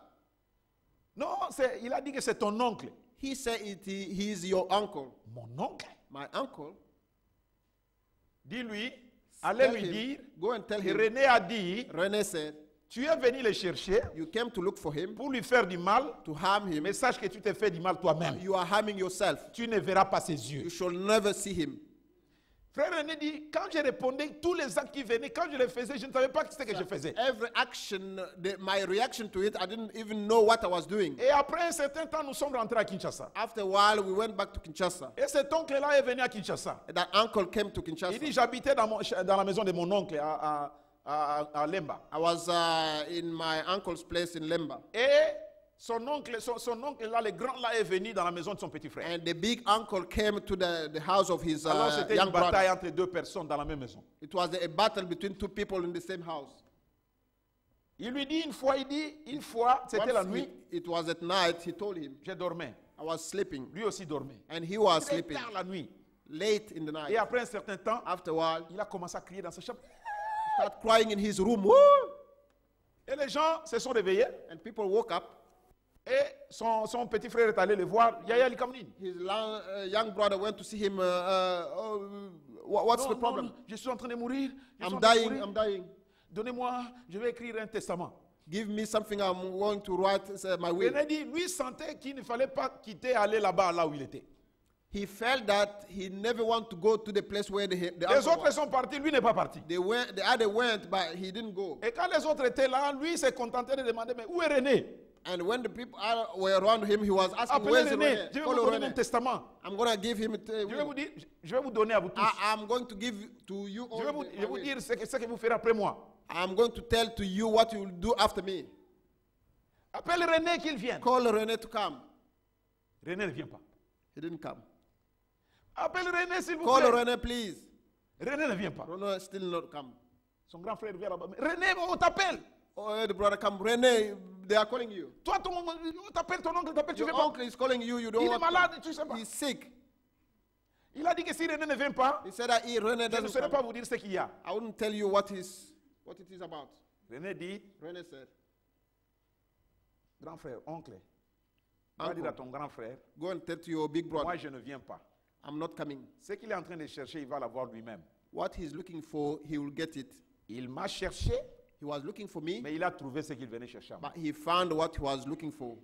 Non, il a dit que c'est ton oncle. He said he is your uncle. Mon oncle? My uncle. Dis-lui, allez Tell lui him, dire go and tell que him. René a dit, René said, tu es venu le chercher you came to look for him, pour lui faire du mal, to harm him. mais sache que tu te fais du mal toi-même. You are harming yourself. Tu ne verras pas ses yeux. You shall never see him. Frère René dit, quand je répondais, tous les actes qui venaient, quand je les faisais, je ne savais pas ce que je faisais. Every action, my reaction to it, I didn't even know what I was doing. Et après un certain temps, nous sommes rentrés à Kinshasa. After a while, we went back to Kinshasa. Et cet oncle-là est venu à Kinshasa. And that uncle came to Il Kinshasa. dit, j'habitais dans la maison de mon oncle à Lemba. I was in my uncle's place in Lemba. Et son oncle là, le grand là, est venu dans la maison de son petit frère. And the big uncle came to the house of his Alors c'était young une bataille brother. entre 2 personnes dans la même maison. It was a battle between 2 people in the same house. Il lui dit une fois, c'était la Once nuit, it was at night, he told him, je dormais. I was sleeping. Lui aussi dormait. And he was Très sleeping tard la nuit. late in the night. Et après un certain temps, After a while, il a commencé à crier dans sa chambre. he started crying in his room. Woo! Et les gens se sont réveillés. And people woke up. Et son petit frère est allé le voir. Yaya Likamnine. His young brother went to see him. What's Non, the non, problem? non, je suis en train de mourir. Je suis I'm en train de dying. mourir. I'm dying. Donnez-moi, je vais écrire un testament. Give me something. I'm going to write my will. René dit, lui sentait qu'il ne fallait pas quitter, aller là-bas, là où il était. He felt that he never wanted to go to the place where the Les uncle autres was. sont partis, lui n'est pas parti. The other went, but he didn't go. Et quand les autres étaient là, lui s'est contenté de demander, mais où est René? And when the people were around him, he was asking, Appelez where's René, René? je vais Call vous donner René. mon testament. I'm going to give him a Je vais will. vous dire, je vais vous donner à vous tous. I'm going to give to you all Je vais vous, my je vais vous will. dire ce que vous ferez après moi. I'm going to tell to you what you will do after me. Appelle René qu'il vienne. Call René to come. René ne vient pas. He didn't come. Appelle René s'il vous Call plaît. René, please. René ne vient pas. René still not come. Son grand frère vient là-bas. Mais René, on t'appelle. Oh, the brother come. René, they are calling you. Toi, on t'appelle, ton oncle t'appelle, tu Your viens pas. uncle is calling you. You don't Il est want malade, to. tu sais pas. He's sick. Il a dit que si René ne vient pas, He said that René je ne doesn't saurais pas come. vous dire ce qu'il y a. I wouldn't tell you what it is about. René dit, René said, grand frère, oncle, va dire à ton grand frère, go and tell to your big brother, moi je ne viens pas. I'm not coming. Ce qu'il est en train de chercher, il va l'avoir lui-même. What he's looking for, he will get it. Il m'a cherché, He was looking for me, mais il a trouvé ce qu'il venait chercher. à moi. but he found what he was looking for.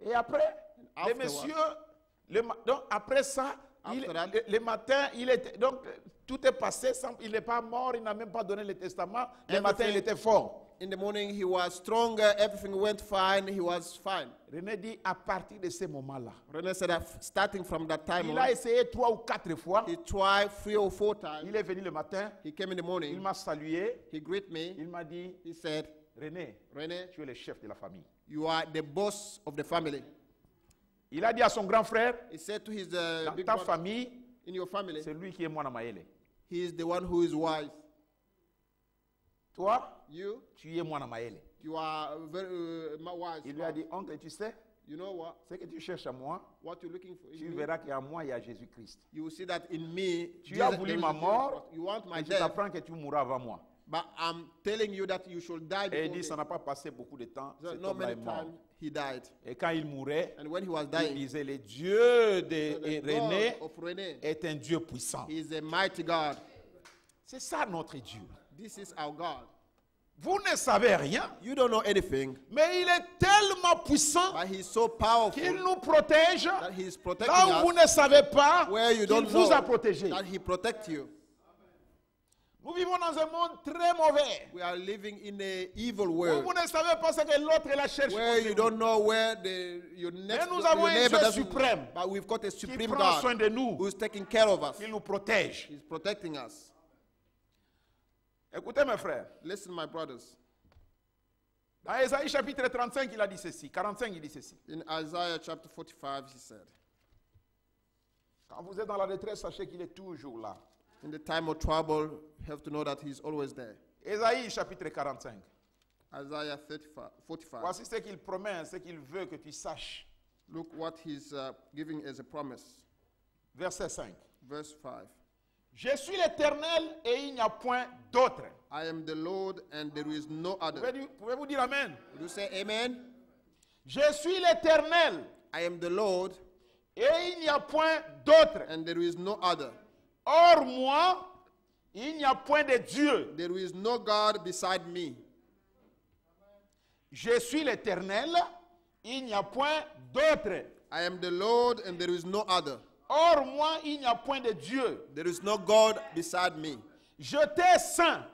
Et après, les Afterward. messieurs, donc après ça, After that, Le matin, il était, donc tout est passé, il n'est pas mort, il n'a même pas donné le testament. Le matin, il était fort. in the morning he was stronger, everything went fine, he was fine. René dit, à partir de ce moment-là, René said that starting from that time il on, a essayé 3 ou 4 fois. he tried 3 or 4 times. Il est venu le matin, He came in the il morning, m'a salué, he greeted me, il m'a dit, he said, René, René, tu es le chef de la famille. you are the boss of the family. Il a dit à son grand frère, He said to his dans big ta brother, famille, in your family, c'est lui qui est Mwana Maele. he is the one who is wise. Toi, You, tu es Mwana Maele. you are very wise. Il lui a dit, oncle, tu sais, You know what? ce que tu cherches à moi, What you're looking for tu in me, verras qu'en moi, il y a Jésus-Christ. you will see that in me, Tu as Jesus- voulu there is ma a Jesus mort, Christ. You want my et je death, t'apprends que tu mourras avant moi. but I'm telling you that you should die Et il before dit, me. ça n'a pas passé beaucoup de temps, So cet not homme-là est many mort. times he died. Et quand il mourait, And when he was il dying, disait, le Dieu de the René God of René, est un Dieu puissant. he is a mighty God. C'est ça notre Dieu. This is our God. Vous ne savez rien, You don't know anything, mais il est tellement puissant but he's so powerful qu'il nous protège that he's protecting là où vous us ne savez pas where you qu'il don't vous know a protégé. that he protects you. Nous vivons dans un monde très mauvais. We are living in an evil Où world vous ne savez pas ce que l'autre la cherche. where you contre don't know where your next nous avons your un neighbor Dieu doesn't, suprême but we've got a vous qui supreme prend soin God de nous, who's taking care of us. qui nous protège. He's protecting us. Écoutez mes frères, Listen, my brothers. dans Ésaïe chapitre 35, il a dit ceci. 45, il dit ceci. In Isaiah chapter 45, he said, Quand vous êtes dans la détresse, sachez qu'il est toujours là. in the time of trouble, you have to know that he's always there. Ésaïe chapitre 45. Isaiah 45. Voici ce qu'il promet, ce qu'il veut que tu saches. Look what he's giving as a promise. Verset 5. Verse 5. Je suis l'Éternel et il n'y a point d'autre. I am the Lord and there is no other. Pouvez-vous dire Amen? Would you say amen? Je suis l'Éternel I am the Lord et il n'y a point d'autre. and there is no other. Hors moi, il n'y a point de Dieu. There is no God beside me. Je suis l'Éternel, il n'y a point d'autre. I am the Lord and there is no other. Hors moi, il n'y a point de Dieu. There is no God beside me. Je t'ai saint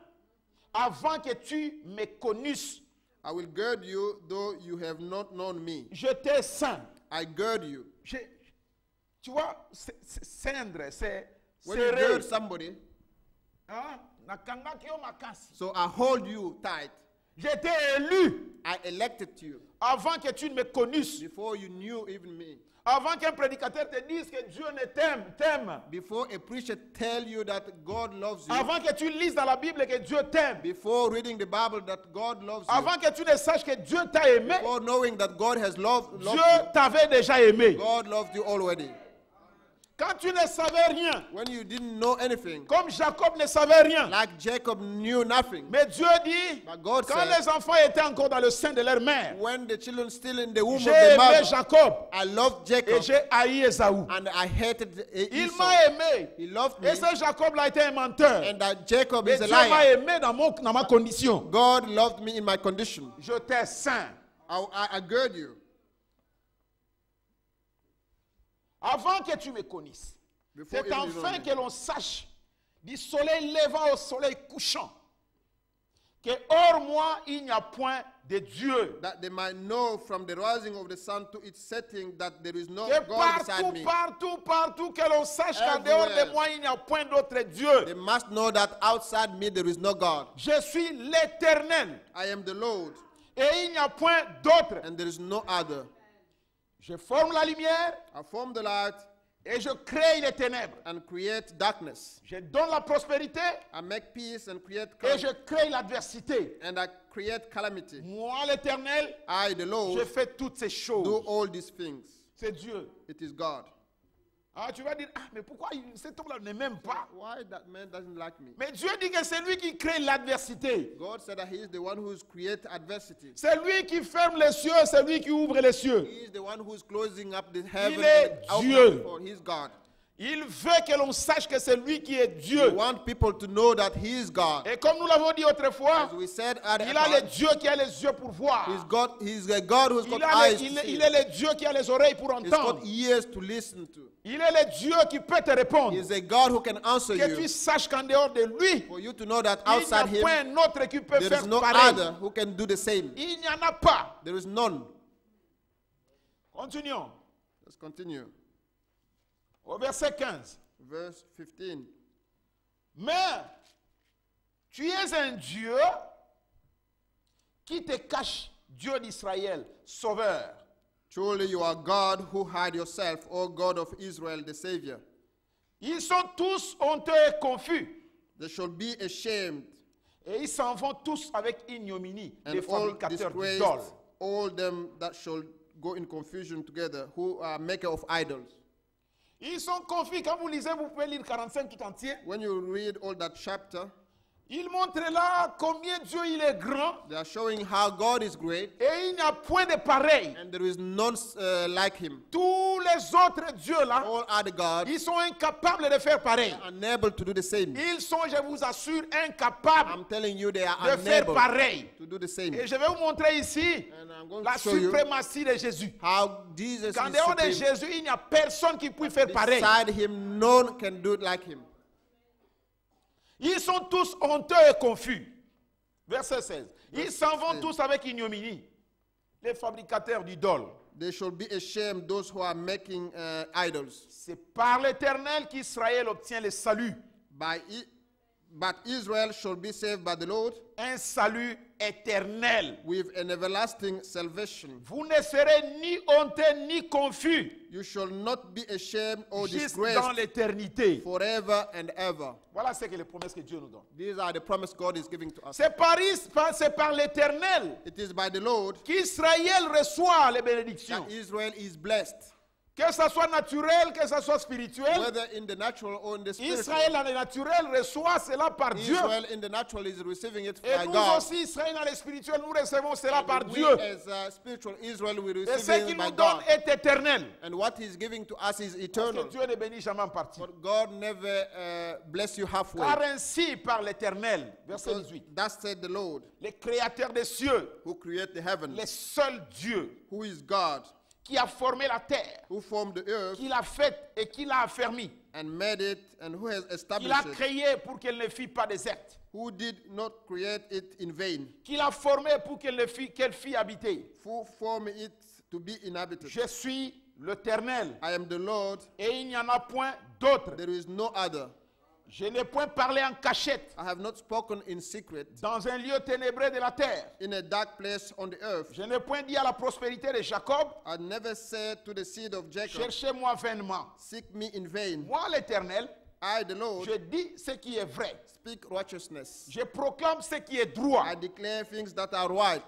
avant que tu me connusses. I will gird you though you have not known me. Je t'ai saint. I gird you. Tu vois, cendre, c'est When you serré. gird somebody, Hein? Nakanga kio makasi. so I hold you tight. Je t'ai élu I elected you avant que tu ne me connusses. before you knew even me. Avant qu'un prédicateur te dise que Dieu ne t'aime. Before a preacher tell you that God loves you. Avant que tu lises dans la Bible que Dieu t'aime. Before reading the Bible that God loves you. Avant que tu ne saches que Dieu t'a aimé. Before knowing that God has loved Dieu you. t'avait déjà aimé. God loved you already. Quand tu ne savais rien, When you didn't know anything, comme Jacob ne savait rien, like Jacob knew nothing. mais Dieu dit, But God quand said, les enfants étaient encore dans le sein de leur mère, when the children still in the womb of j'ai the aimé mother, Jacob I loved et Jacob j'ai haï Ésaü. and I hated Il Esau. m'a aimé. He loved me Et ce Jacob-là était un menteur. and that Jacob Et is a Dieu m'a liar. aimé dans ma condition. God loved me in my condition. Je t'ai saint. I gird you. Avant que tu me connaisses. Before C'est even you know enfin me. que l'on sache, du soleil levant au soleil couchant, que hors moi, il n'y a point de Dieu. That they might know from the rising of the sun to its setting that there is no Que God beside partout, me. partout, que l'on sache qu'en dehors Everywhere. de moi, il n'y a point d'autre Dieu. They must know that outside me there is no God. Je suis l'Éternel I am the Lord et il n'y a point d'autre. and there is no other. Je forme la lumière I form the light et je crée les ténèbres. and create darkness. Je donne la prospérité I make peace and create et je crée l'adversité. and I create calamity. Moi, l'Éternel, I, the je Lord, fais toutes ces do choses. all these things. C'est Dieu. It is God. Ah, tu vas dire, ah, mais pourquoi cet homme-là ne m'aime pas? Why that man doesn't like me? Mais Dieu dit que c'est lui qui crée l'adversité. God said that he is the one who is create adversity. C'est lui qui ferme les cieux, c'est lui qui ouvre les cieux. He is the one who is closing up the heaven est and Dieu. opening for his God. Il veut que l'on sache que c'est lui qui est We Dieu. want people to know that he is God. Et comme nous l'avons dit autrefois, As we said earlier, il a les dieux qui a les yeux pour voir. he's a God who's got Il eyes to est see. le Dieu qui a les oreilles pour He's got entendre. ears to listen to. Il est le Dieu qui peut te répondre. He is a God who can answer Que tu you. saches qu'en dehors de lui, For you to know that il n'y outside a point him, un autre qui peut there faire is no pareil. other who can do the same. Il n'y en a pas. There is none. Continuons. Let's continue. Au verset 15. Verse 15. Mais tu es un Dieu qui te cache, Dieu d'Israël, sauveur. Truly you are God who hide yourself, O God of Israel, the Savior. Ils sont tous honteux et confus. They shall be ashamed Et ils s'en vont tous avec ignominie, les and all fabricateurs disgraced, d'idoles. all them that shall go in confusion together, who are maker of idols. Ils sont confus. Quand vous lisez, vous pouvez lire 45 tout entier. When you read all that chapter, Il montre là combien Dieu il est grand they are showing how God is great et il n'y a point de pareil. and there is none like him. Tous les autres dieux là, All other gods ils sont incapables de faire pareil. are unable to do the same. Ils sont, je vous assure, incapables I'm telling you, they are de faire unable pareil. to do the same. Et je vais vous montrer ici And I'm going la to show you suprématie de Jésus. how Jesus Qu'en is dehors de supreme. Jésus, il n'y a personne qui puisse faire pareil. Beside him, none can do it like him. Ils sont tous honteux et confus. Verset 16. Ils s'en vont 16. tous avec ignominie. Les fabricateurs d'idoles. They shall be ashamed, those who are making idols. C'est par l'Éternel qu'Israël obtient le salut. But Israel shall be saved by the Lord Un salut éternel. with an everlasting salvation. Vous ne serez ni honteux ni confus You shall not be ashamed or jusque dans disgraced l'éternité. forever and ever. Voilà ce que les promesses que Dieu nous donne. These are the promises God is giving to us. C'est par l'Éternel It is by the Lord qu'Israël reçoit les bénédictions. that Israel is blessed, Que ça soit naturel, que ça soit spirituel. whether in the natural or in the spiritual. Israël dans le naturel reçoit cela par Dieu. Israel in the natural is receiving it Et by nous God. aussi, Israël dans le spirituel, nous recevons cela par We Dieu. as spiritual Israel, we Et receive ce qu'il it by nous donne God. est éternel. And what he's giving to us is Parce eternal. que Dieu ne bénit jamais en partie. But God never bless you halfway. Car ainsi par l'Éternel, verset Because 18, thus said the Lord, le créateur des cieux, who created the heavens, le seul Dieu who is God, qui a formé la terre, who formed the earth qui l'a faite et qui l'a affermie, and made it, and who has qui l'a established it, créée pour qu'elle ne fût pas déserte, who did not create it in vain, qui l'a formée pour qu'elle fût habitée. who formed it to be inhabited. Je suis l'Éternel I am the Lord, et il n'y en a point d'autre. there is no other. Je n'ai point parlé en cachette I have not spoken in secret dans un lieu ténébreux de la terre. in a dark place on the earth. Je n'ai point dit à la prospérité de Jacob, I never said to the seed of Jacob, cherchez-moi vainement. seek me in vain. Moi, l'Éternel, I, the Lord, je dis ce qui est vrai. speak righteousness. Je proclame ce qui est droit. I declare things that are right.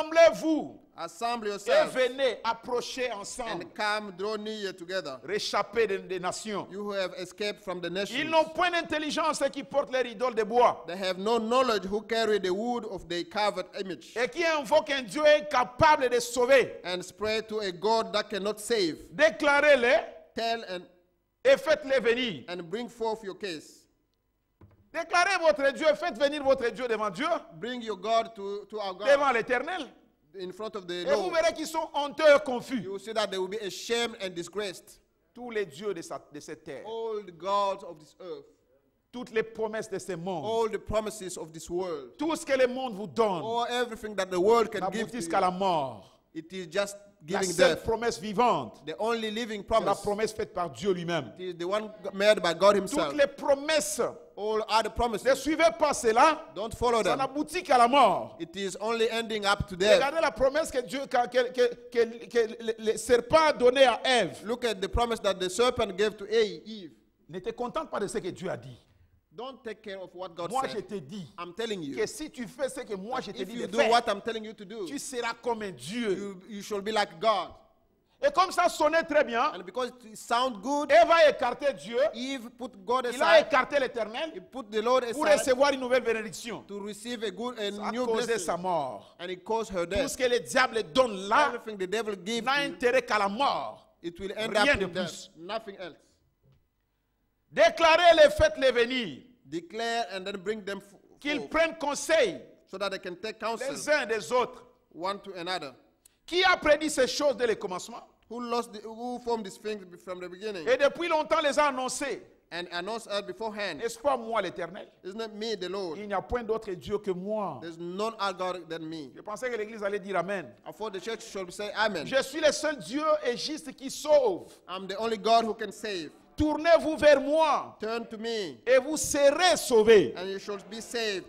Assemblez-vous Assemble et yourselves venez approcher ensemble, and come, draw near together. réchappés des nations. You who have escaped from the Ils nations. n'ont point d'intelligence, ceux qui portent leur idole de bois They have no knowledge who carry the wood of the carved image et qui invoquent un Dieu incapable de sauver. and pray to a God that cannot save. Déclarez-les Tell et faites-les venir. and bring forth your case. Déclarez votre Dieu, faites venir votre Dieu devant Dieu, Bring your God to our God devant l'Éternel. in front of the Et vous Lord. verrez qu'ils sont honteux et confus. You will see that they will be ashamed and disgraced. Tous les dieux de cette terre, All the gods of this earth, toutes les promesses de ce monde, all the promises of this world, tout ce que le monde vous donne, or everything that the world can give to n'aboutissent qu'à la you, mort. it is just La giving seule death. promesse vivante, The only living c'est la promise promesse faite par Dieu lui-même. is the one made by God Himself. Toutes les promesses, All other ne promises, suivez pas cela, don't follow ça them. n'aboutit qu'à la mort. It is only ending up to death. Regardez la promesse que Dieu, que le serpent a donnée à Ève. Look at the promise that the serpent gave to Eve. Ne te contente pas de ce que Dieu a dit. Don't take care of what God Moi, je said. te dis I'm telling you, que si tu fais ce que moi je te if dis you de do faire, what I'm telling you to do, tu seras comme un Dieu. you shall be like God. Et comme ça sonnait très bien, And because it sounds good, Ève a écarté Dieu, Eve put God il a aside, écarté l'Éternel he put the Lord pour aside recevoir une nouvelle bénédiction. to receive a Ça a new causé blessing. sa mort. And it caused her Tout death. ce que le diable donne là Everything the devil gives n'a you, intérêt qu'à la mort. it will end Rien up de in death. plus. Nothing else. Déclarez-les, faites-les venir, Declare and then bring them qu'ils forth prennent conseil so that they can take counsel les uns des autres. one to another. Qui a prédit ces choses dès le commencement? who formed these things from the beginning et depuis longtemps les a annoncés. and announced us beforehand. N'est-ce pas moi l'Éternel? Isn't it me, the Lord? Il n'y a point d'autre Dieu que moi. There's none other God than me. Je pensais que l'Église allait dire Amen. I thought the church should say Amen. Je suis le seul Dieu et juste qui sauve. I'm the only God who can save. Tournez-vous vers moi Turn to me, et vous serez sauvés. and you shall be saved.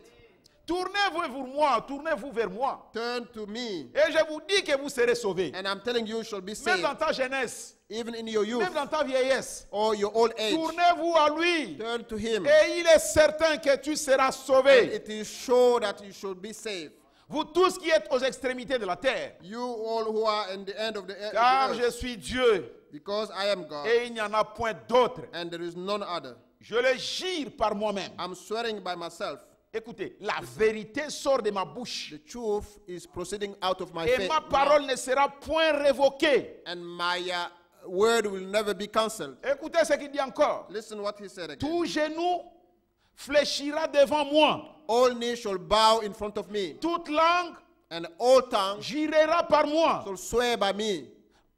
Tournez-vous vers moi, tournez-vous vers moi. Turn to me, Et je vous dis que vous serez sauvés. and I'm telling you, you shall be Même saved. dans ta jeunesse, Even in your youth même dans ta vieillesse. or your old age, Tournez-vous à lui. turn to Him. Et il est certain que tu seras And sauvé. it is sure that you should be saved. Vous tous qui êtes aux extrémités de la terre. You all who are in the end of the Car earth, je suis Dieu because I am God, et il n'y en a point d'autre. and there is none other. Je le jure par moi-même. I'm swearing by myself. Écoutez, la vérité sort de ma bouche. The truth is proceeding out of my Et faith, ma parole ne sera point révoquée. and my word will never be cancelled. Écoutez ce qu'il dit encore. Listen what he said again. Tout genou fléchira devant moi. All knees shall bow in front of me, Toute langue and all tongues jurera par moi. shall swear by me,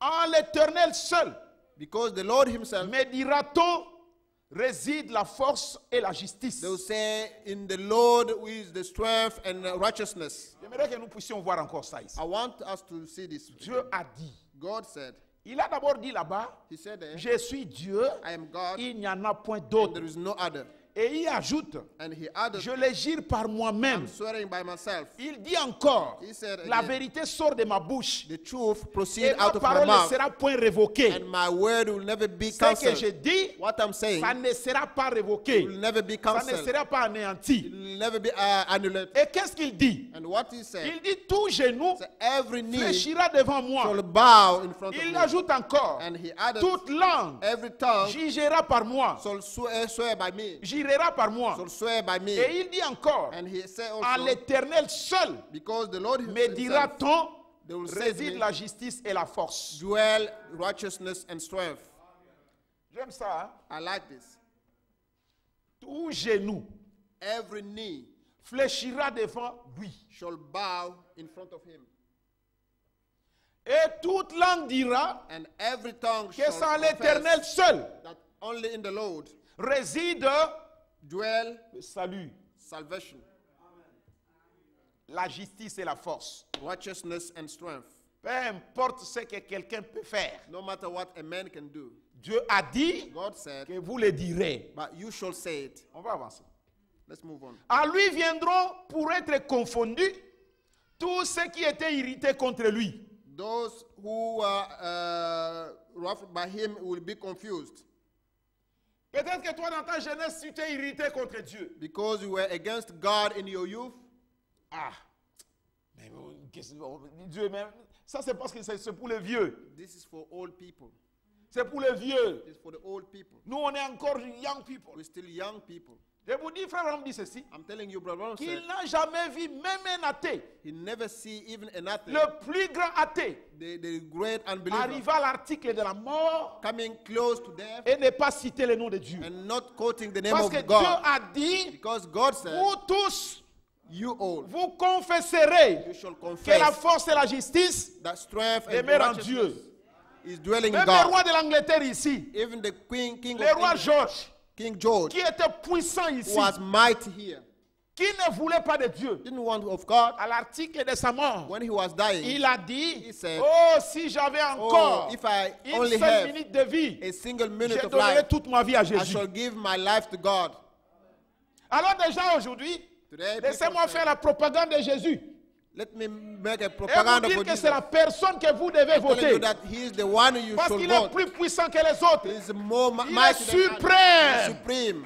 En l'Éternel seul because the Lord Himself, me dira-t-on, réside la force et la justice. they will say, in the Lord who is the strength and righteousness. J'aimerais que nous puissions voir encore ça ici. I want us to see this. Dieu a dit. God said, Il a d'abord dit là-bas, He said there, je suis Dieu, I am God, il n'y en a point and d'autre. there is no other. Et il ajoute, And He added, je le jure par moi-même. I'm swearing by myself. Il dit encore, He said la again, vérité sort de ma bouche the truth et proceeds ma out of my parole ne mouth, sera point révoquée. and my word will never be Ce que je cancelled. dis, What I'm saying ça ne sera pas révoqué. will never be Ça ne cancelled. sera pas It anéanti. will never be annulled. Et qu'est-ce qu'il dit? And what He said, Il dit, tout genou so every knee fléchira devant moi. shall bow in front of Il me. ajoute encore, And He added, toute langue every tongue jugera par moi. shall swear by me. Jurera par moi. Shall swear by me. Et il dit encore, And He said à also, l'Éternel seul because the Lord me Himself dira-t-on, they will say to réside me, la justice et la force. dwell righteousness and strength. J'aime ça, hein? I like this. Tout genou Every knee fléchira devant lui. shall bow in front of Him. Et toute langue dira And every tongue que shall c'est en l'Éternel confess seul that only in the Lord réside dwell le salut, salvation, la justice et la force. righteousness and strength. Peu importe ce que quelqu'un peut faire. No matter what a man can do, Dieu a dit God said, que vous le direz. but you shall say it. On va avancer. Let's move on. À lui viendront pour être confondus tous ceux qui étaient irrités contre lui. Those who are roughed by Him will be confused, Peut-être que toi, dans ta jeunesse, tu t'es irrité contre Dieu. because you were against God in your youth. Ah, mais Dieu, mais ça c'est parce que c'est pour les vieux. This is for old people. C'est pour les vieux. It's for the old people. Nous, on est encore young people. We're still young people. Je vous dis, frère, on me dit ceci, I'm telling you, brother, qu'il n'a jamais vu même un athée, he never see even an athlete, le plus grand athée, the great unbeliever, arriver à l'article de la mort coming close to death et ne pas citer le nom de Dieu. and not quoting the name Parce of que Dieu God. a dit, Because God said, vous tous, you all, vous confesserez you shall que la confess force et la justice that strength and demeurent en righteousness Dieu. is dwelling in Même le God. roi de l'Angleterre ici, Even the king le roi of England, George, King George, qui était puissant ici, who was mighty here, qui ne voulait pas de Dieu, didn't want of God. à l'article de sa mort, When he was dying, il a dit, He said, oh, si j'avais encore oh, if I une only seule have minute de vie, a single je minute of donnerai life, toute ma vie à I Jésus. shall give my life to God. Alors déjà aujourd'hui, Today, laissez-moi people faire la propagande de Jésus. say, let me make a Et vous propaganda dire for que Jesus. c'est la personne que vous devez I'm telling you voter. that he is the one you Parce should qu'il est vote. plus puissant que les autres. He is more Il est mighty than others. suprême. He is supreme.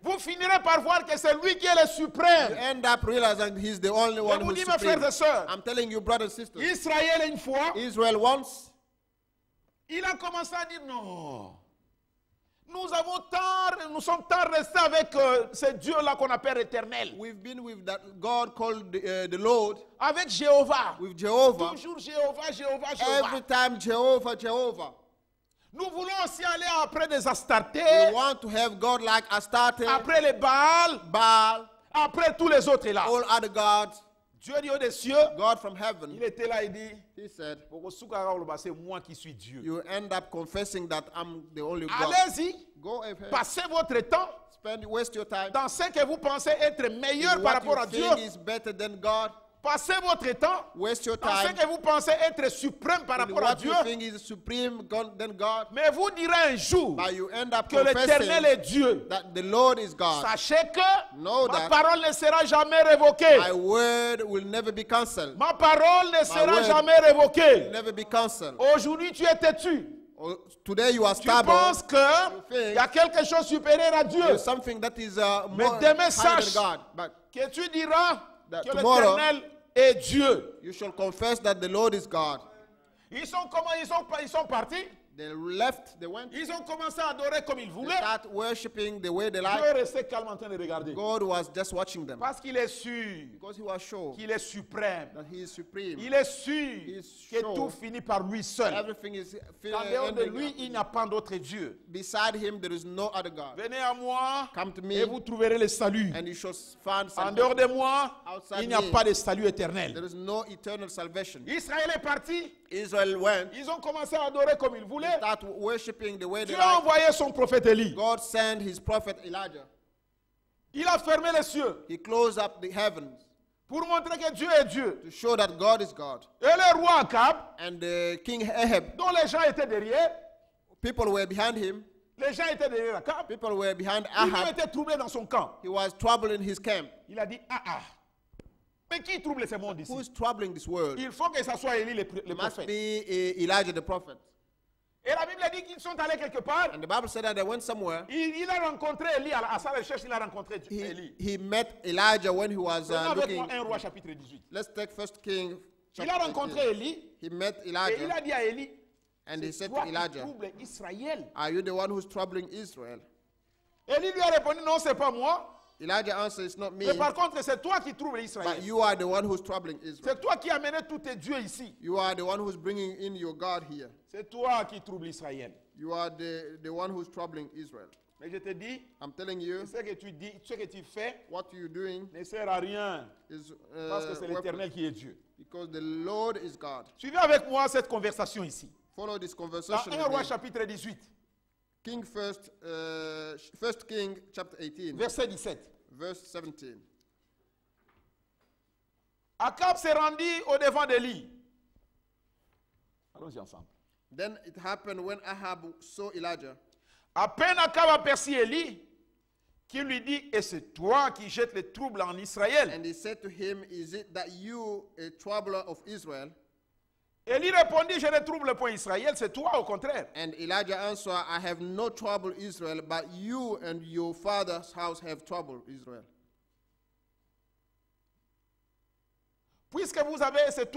Vous finirez par voir que c'est lui qui est le You suprême. end up realizing he's the only one Je who vous is dis, mes frères supreme. et sœurs, I'm telling you, brothers and sisters, Israël, une fois, Israel once, il a commencé à dire non. Nous sommes tant restés avec ce Dieu-là qu'on appelle éternel. we've been with that God called the Lord, Avec Jéhovah. with Jehovah. Toujours Jéhovah, Jéhovah, Every Jéhovah. time Jehovah, Jehovah. Nous voulons aussi aller après des We Astartés, want to have God like Astarte, après les Baals, Baal, après tous les autres là. all other gods. Dieu dit au des cieux, God from heaven, il était là, il dit, he said, c'est moi qui suis Dieu. you end up confessing that I'm the only God. Allez-y, Go ahead. passez votre temps Waste your time. dans ce que vous pensez être meilleur In par what rapport à you Dieu. think is better than God. Passez votre temps Waste your dans ce time. que vous pensez être suprême par In rapport à what Dieu. you think is supreme than God. Mais vous direz un jour But you end up que l'Éternel confessing est Dieu. that the Lord is God. Sachez que Know ma that parole ne sera jamais révoquée. my word will never be cancelled. Ma parole ne sera word jamais révoquée. Never be cancelled. Aujourd'hui, tu es têtu. Today you are Tu stubborn. penses qu'il y a quelque chose de supérieur à Dieu. There's something that is Mais more demain, higher sache than God. But que tu diras That que tomorrow- l'Éternel est Dieu. you shall confess that the Lord is God. Ils sont comment? Ils sont partis. They left, they went, Ils ont commencé à adorer comme ils they voulaient. start worshiping the way they Dieu like. restait calme en train de regarder. God was just watching them. Parce qu'il est sûr Because he was sure qu'il est suprême. that he is supreme. Il est sûr is que sure tout finit par lui seul. Everything is En dehors de ending. lui, il n'y a pas d'autre Dieu. Beside him, there is no other God. Venez à moi Come to et me, vous trouverez le salut. and you shall find En salvation. dehors de moi, Outside il n'y a me, pas de salut There éternel. is no eternal salvation. Israël est parti. Israel went, Ils ont commencé à adorer comme ils voulaient. start worshiping the way they Dieu a like. envoyé son prophète Élie. God sent his prophet Elijah. Il a fermé les cieux He closed up the heavens pour montrer que Dieu est Dieu. to show that God is God. Et le roi Akab, And King Ahab, dont les gens étaient derrière, people were behind him. les gens étaient derrière Akab, People were behind il Ahab. était troublé dans son camp. He was troubling his camp. Il a dit, mais qui trouble ce monde ici? Who is troubling this world? Il faut que ça soit Élie le It must prophète. be Elijah the prophet. Et la Bible dit qu'ils sont allés quelque part. And the Bible said that they went somewhere. Il a rencontré Élie à sa recherche, il a rencontré Élie. He met Elijah when he was Prenez avec looking. moi 1 Roi chapitre 18. Let's take 1 King. Il a rencontré 18. Élie He met et il Elijah a dit à Élie, and he c'est said toi to qui Elijah, troubles Israël. are you the one who's troubling Israel? Élie lui a répondu, non, c'est pas moi. Elijah answered, it's not me, Mais par contre, c'est toi qui troubles but Israël. you are the one who's troubling Israel. C'est toi qui as amené tous tes dieux ici. You are the one who's bringing in your God here. C'est toi qui troubles Israël. You are the one who's troubling Israel. Mais je te dis, I'm telling you, ce que tu dis, ce que tu fais what you're doing ne sert à rien. is Parce que c'est l'Éternel qui est Dieu. because the Lord is God. Suivez avec moi cette conversation ici. Follow this Dans conversation. 1 with Roi me. chapitre 18, King first King chapter 18, verset 17. verse 17. Akab s'est rendu au devant d'Élie. Allons-y ensemble. Then it happened when Ahab saw Elijah, À peine Akab aperçut Élie, qui lui dit, et c'est toi qui jettes les troubles en Israël. and he said to him, is it that you, a troubler of Israel? Élie répondit, je ne trouble point Israël, c'est toi au contraire. And Elijah answered, I have no trouble Israel, but you and your father's house have trouble Israel. Puisque vous avez, c'est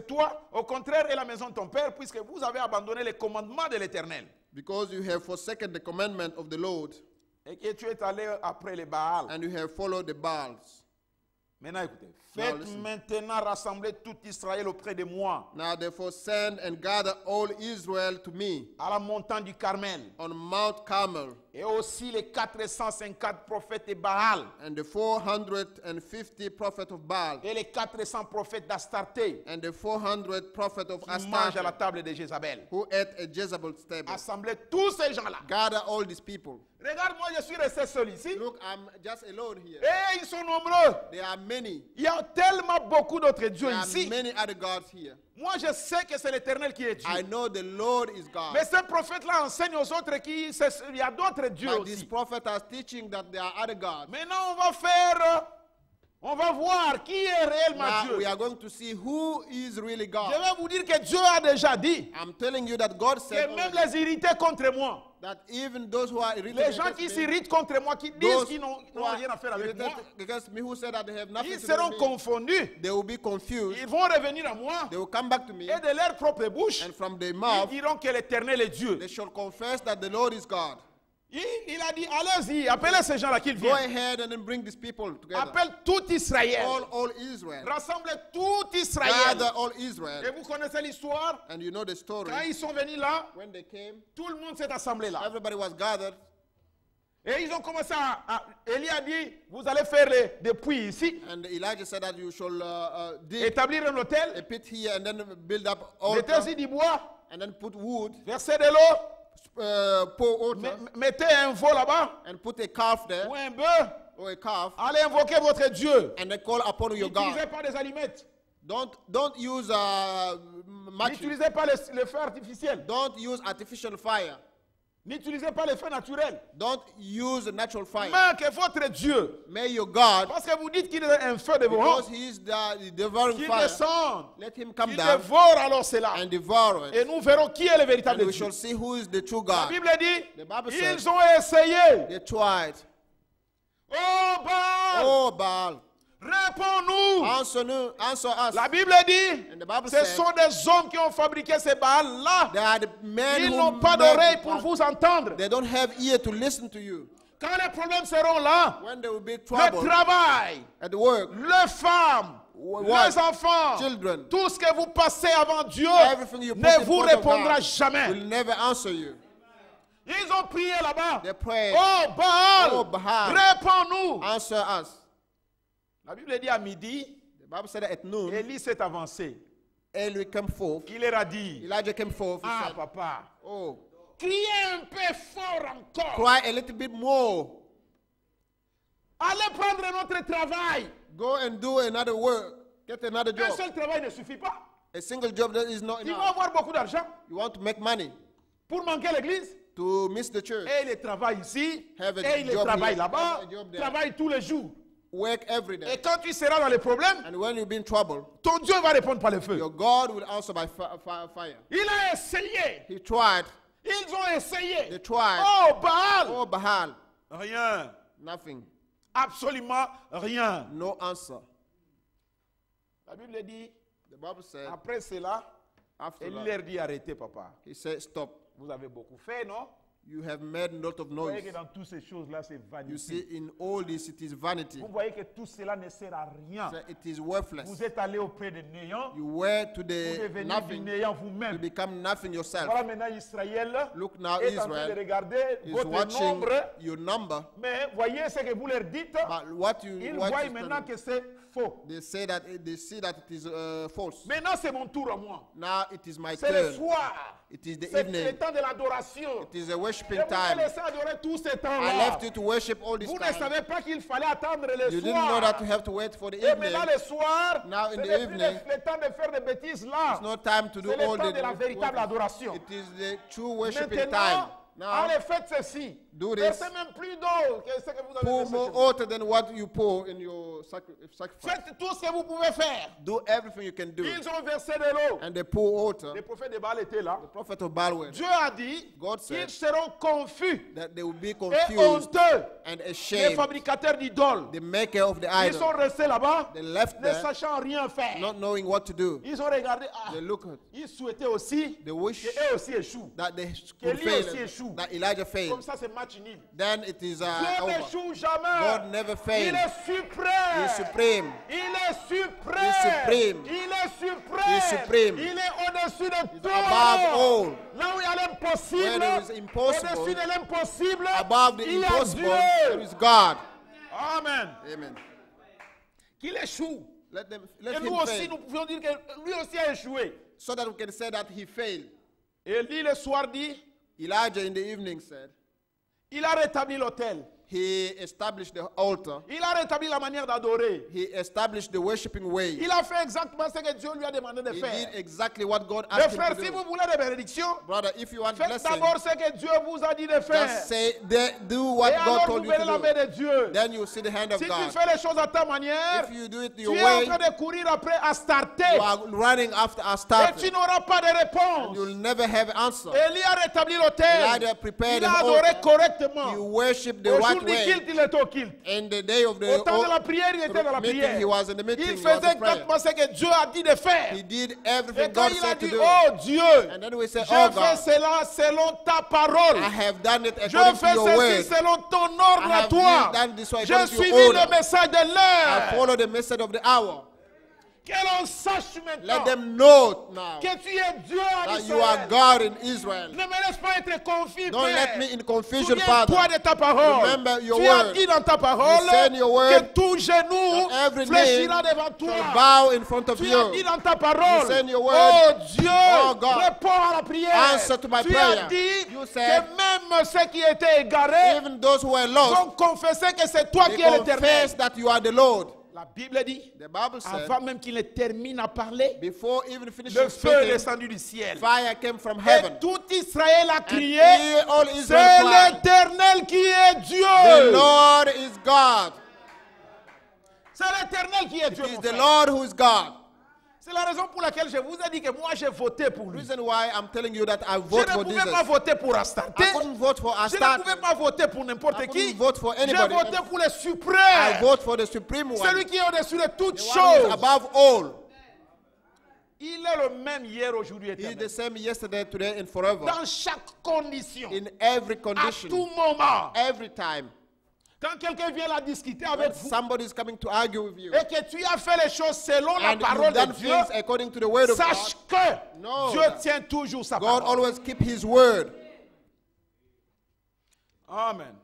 toi, au contraire, et la maison de ton père, puisque vous avez abandonné les commandements de l'Éternel. Because you have forsaken the commandment of the Lord, Et que tu es allé après les Baals. and you have followed the Baals. Maintenant, écoutez. Faites listen. maintenant rassembler tout Israël auprès de moi, Now therefore send and gather all Israel to me à la montagne du Carmel, on Mount Carmel, et aussi les 450 prophètes de Baal, and the 450 prophets of Baal, et les 400 prophètes d'Astarté, and the 400 prophets of qui mangent à la Astarte, table de Jézabel. who ate at Jezebel's table. Assemblez tous ces gens-là. Gather all these people. Regarde-moi, je suis resté seul ici. Look, I'm just alone here. Et ils sont nombreux. There are many. Il y a tellement beaucoup d'autres dieux There are ici. many other gods here. Moi, je sais que c'est l'Éternel qui est Dieu. I know the Lord is God. Mais ce prophète-là enseigne aux autres qu'il y a d'autres dieux But this aussi. prophet is teaching that there are other gods. Maintenant, on va voir qui est réellement Now Dieu. we are going to see who is really Je God. vais vous dire que Dieu a déjà dit I'm telling you that God said que même already les irrités contre moi, that even those who are irritated les gens against qui me, s'irritent contre moi, qui disent those qu'ils n'ont who are rien à faire avec moi, irritated against me, who said that they have nothing ils to do with seront me, confondus. they will be confused. Ils vont revenir à moi They will come back to me, et de leur propre bouche, and from their ils mouth diront que l'Éternel est Dieu. they shall confess that the Lord is God. Il a dit, allez-y, appelez ces gens-là qu'ils Go viennent. ahead and then bring these people together. Appelle tout Israël. All Israel. Rassemblez tout Israël. Gather all Et Israel. vous connaissez l'histoire. And you know the story. Quand ils sont venus là, When they came, tout le monde s'est assemblé là. everybody was gathered. Et ils ont commencé Élie a dit, vous allez faire des puits ici, And Elijah said that you shall dig établir un a hôtel, pit here and then build up mettez altar aussi du bois, and then put wood, versez de l'eau, pour altar mettez un veau là-bas, and put a calf there ou un bœuf, or a calf allez invoquer votre Dieu. and then call upon your God. N'utilisez pas des allumettes, Don't use matches. n'utilisez pas le feu artificiel, Don't use artificial fire. n'utilisez pas le feu naturel. Don't use natural fire. Mais que votre Dieu, May your God, parce que vous dites qu'il est un feu dévorant, because he is the devouring qu'il fire, descende, let him come qu'il down dévore alors cela. and devour it. Et nous verrons qui est le And véritable we Dieu. shall see who is the true La God. Bible dit, The Bible ils says ont essayé. they tried. Oh Baal, Oh Baal, réponds-nous. answer us. La Bible dit, And the Bible ce said, sont des hommes qui ont fabriqué ces Baals-là. They are the men Ils who n'ont pas made d'oreille the pour Baal. vous entendre. They don't have ear to listen to you. Quand les problèmes seront là, When there will be le trouble travail, at work, les femmes, wives, les enfants, children, tout ce que vous passez avant Dieu everything you put ne in vous front of répondra God jamais. will never answer you. Ils ont prié là-bas. They prayed, Oh Baal, Oh, Baal. réponds-nous. answer us. La Bible dit à midi, The Bible said that at noon, Élie s'est avancé. Eli came forth. Il leur a dit, Elijah came forth. He ah said, papa, oh, criez un peu fort encore. cry a little bit more. Allez prendre notre travail. Go and do another work. Get another Un job. seul travail ne suffit pas. A single job that is not Tu vas enough. avoir beaucoup d'argent You want to make money pour manquer l'église. to miss the church. Et il travaille ici, Have a et il job travaille here, là-bas, have a job there. travaille tous les jours. Work every Et day. quand tu seras dans les problèmes, And when you've been in trouble, ton Dieu va répondre par le feu. your God will answer by fire. Il a essayé. He tried. Ils ont essayé. They tried. Oh Baal. Oh, Baal. Rien. Nothing. Absolument rien. No answer. La Bible dit, The Bible said, après cela, after il that, leur dit arrêtez papa. he said, stop. Vous avez beaucoup fait, non? You have made a lot of Vous voyez noise. que dans toutes ces choses-là, c'est You vanité. see, in all this, it is vanity. Vous voyez que tout cela ne sert à rien. So it is worthless. Vous êtes allé auprès de néant. You were to Vous the devenez du nothing néant to vous-même. become nothing yourself. Voilà maintenant Israël Look now, est en train de Israel regarder is votre watching nombre. your number, Mais voyez ce que vous leur dites. but what you Ils what voient is maintenant done, que c'est faux. they see that it is false. Maintenant, c'est mon tour à moi. Now it is my C'est le turn. soir. It is the C'est le evening. temps de l'adoration. It is a Et worshiping vous avez time. laissé adorer tout ce I temps-là. left you to worship all this Vous ne time. savez pas qu'il fallait attendre le You didn't know soir. that you have to wait for the Et evening. maintenant, le soir, Now ce in the n'est plus evening, le temps de faire des bêtises là. It's not time to do C'est le all temps de la the véritable work. adoration. It is the true worshiping time. Maintenant, Now, allez, faites ceci. do this. Versez même plus d'eau que ce que vous avez pour versé more chez vous. water than what you pour in your sacrifice. Faites tout ce que vous pouvez faire. Do everything you can do. Ils ont versé de l'eau. And they pour water. Les prophètes de Baal étaient là. The prophet of Baal went. Dieu a dit God said qu'ils seront confus that they will be et confused honteux. and Les ashamed. fabricateurs d'idoles. The maker of the Ils sont idol, restés là-bas, they left ne there, sachant rien faire. not knowing what to do. Ils ont regardé. Ah, They look at, ils souhaitaient aussi they wish qu'eux aussi échouent. that they Que could lui fail, aussi échoue. that Elijah Comme failed. ça, c'est match nul. Then it is Dieu over. n'échoue jamais. God never Il fails. est suprême. He is supreme. Il est suprême. He is supreme. Il est suprême. He is supreme. Il est au-dessus de tout. above all. Là où il y a l'impossible, Where there is impossible, au-dessus de l'impossible, Above the il y a impossible, Dieu. there is God. Amen. Amen. Qu'il échoue. Let Et nous him aussi, fail. nous pouvons dire que lui aussi a échoué. So that we can say that he failed. Et lui, le soir, dit, Elijah in the evening said, il a rétabli l'autel. he established the altar. Il a rétabli la manière d'adorer. He established the worshiping way. Il a fait exactement ce que Dieu lui a demandé de He faire. did exactly what God Mes asked him frères, to si do. vous voulez des bénédictions, Brother, if you want faites blessing, d'abord ce que Dieu vous a dit de faire. just say, do Et what God alors told vous you verrez la to main do. de Dieu. Then you will see the hand of Si tu God. fais les choses à ta manière, If you do it tu your es en way, train de courir après à starter. you are running after our Et start. tu n'auras pas de réponse. You'll never have an answer. Élie a rétabli l'autel. Elijah prepared Il a an adoré altar. correctement. You worship the Au right jour du way. culte, il était au culte. In the day of Au temps de la the prière, il était dans la meeting, prière. he was in the meeting. Il He was faisait in prayer. exactement ce que Dieu a dit de faire. He did Et everything quand God il a said to dit, do. oh Dieu, And then we say, je oh fais God, cela selon ta parole. I have done it Je according to fais your ceci word. selon ton ordre I à have toi. done this way J'ai according to suivi your le order. message de I l'heure. follow the message of the hour. Que l'on sache Let maintenant them know now que tu es Dieu en that you are Israël. God in Israel. Ne me laisse pas être confus, Don't Père. let me in confusion, Souviens-toi Father. de ta parole. Remember your Tu as word. dit dans ta parole You said in your word que tout genou that every fléchira knee devant shall toi. bow in front of Tu as dit you. dans ta parole, You said in your word, oh Dieu, oh God, réponds à la prière. answer to my Tu prayer. as dit You que said, même ceux qui étaient égarés even those who were lost, vont confesser que c'est toi they qui es l'Éternel. confess that you are the Lord. La Bible dit, The Bible said, avant même qu'il ne termine à parler, before even le finishing feu est speaking, descendu du ciel. fire came from Et heaven. tout Israël a And crié, all c'est Israel cried, l'Éternel qui est the Dieu. Lord is God. C'est l'Éternel qui est Dieu. It is mon the frère. Lord who is God. C'est la raison pour laquelle je vous ai dit que moi j'ai voté pour lui. Reason why I'm telling you that I Je vote ne for pouvais Jesus. pas voter pour Astarte. I couldn't vote for Je ne Astarte. pouvais pas voter pour n'importe I qui. couldn't vote for J'ai anybody. voté pour le I suprême. vote for the supreme one. Celui qui est au-dessus de toutes The one who is choses. above all. Il est le même hier, aujourd'hui, He is éternel. the same yesterday, today, and forever. Dans chaque condition. In every À condition, tout moment. every time. Quand quelqu'un vient la discuter avec vous Somebody is coming to argue with you, et que tu as fait les choses selon la and parole you've de done Dieu, things according to the word of sache God, que know Dieu that tient toujours sa God parole. always keep His word. Amen.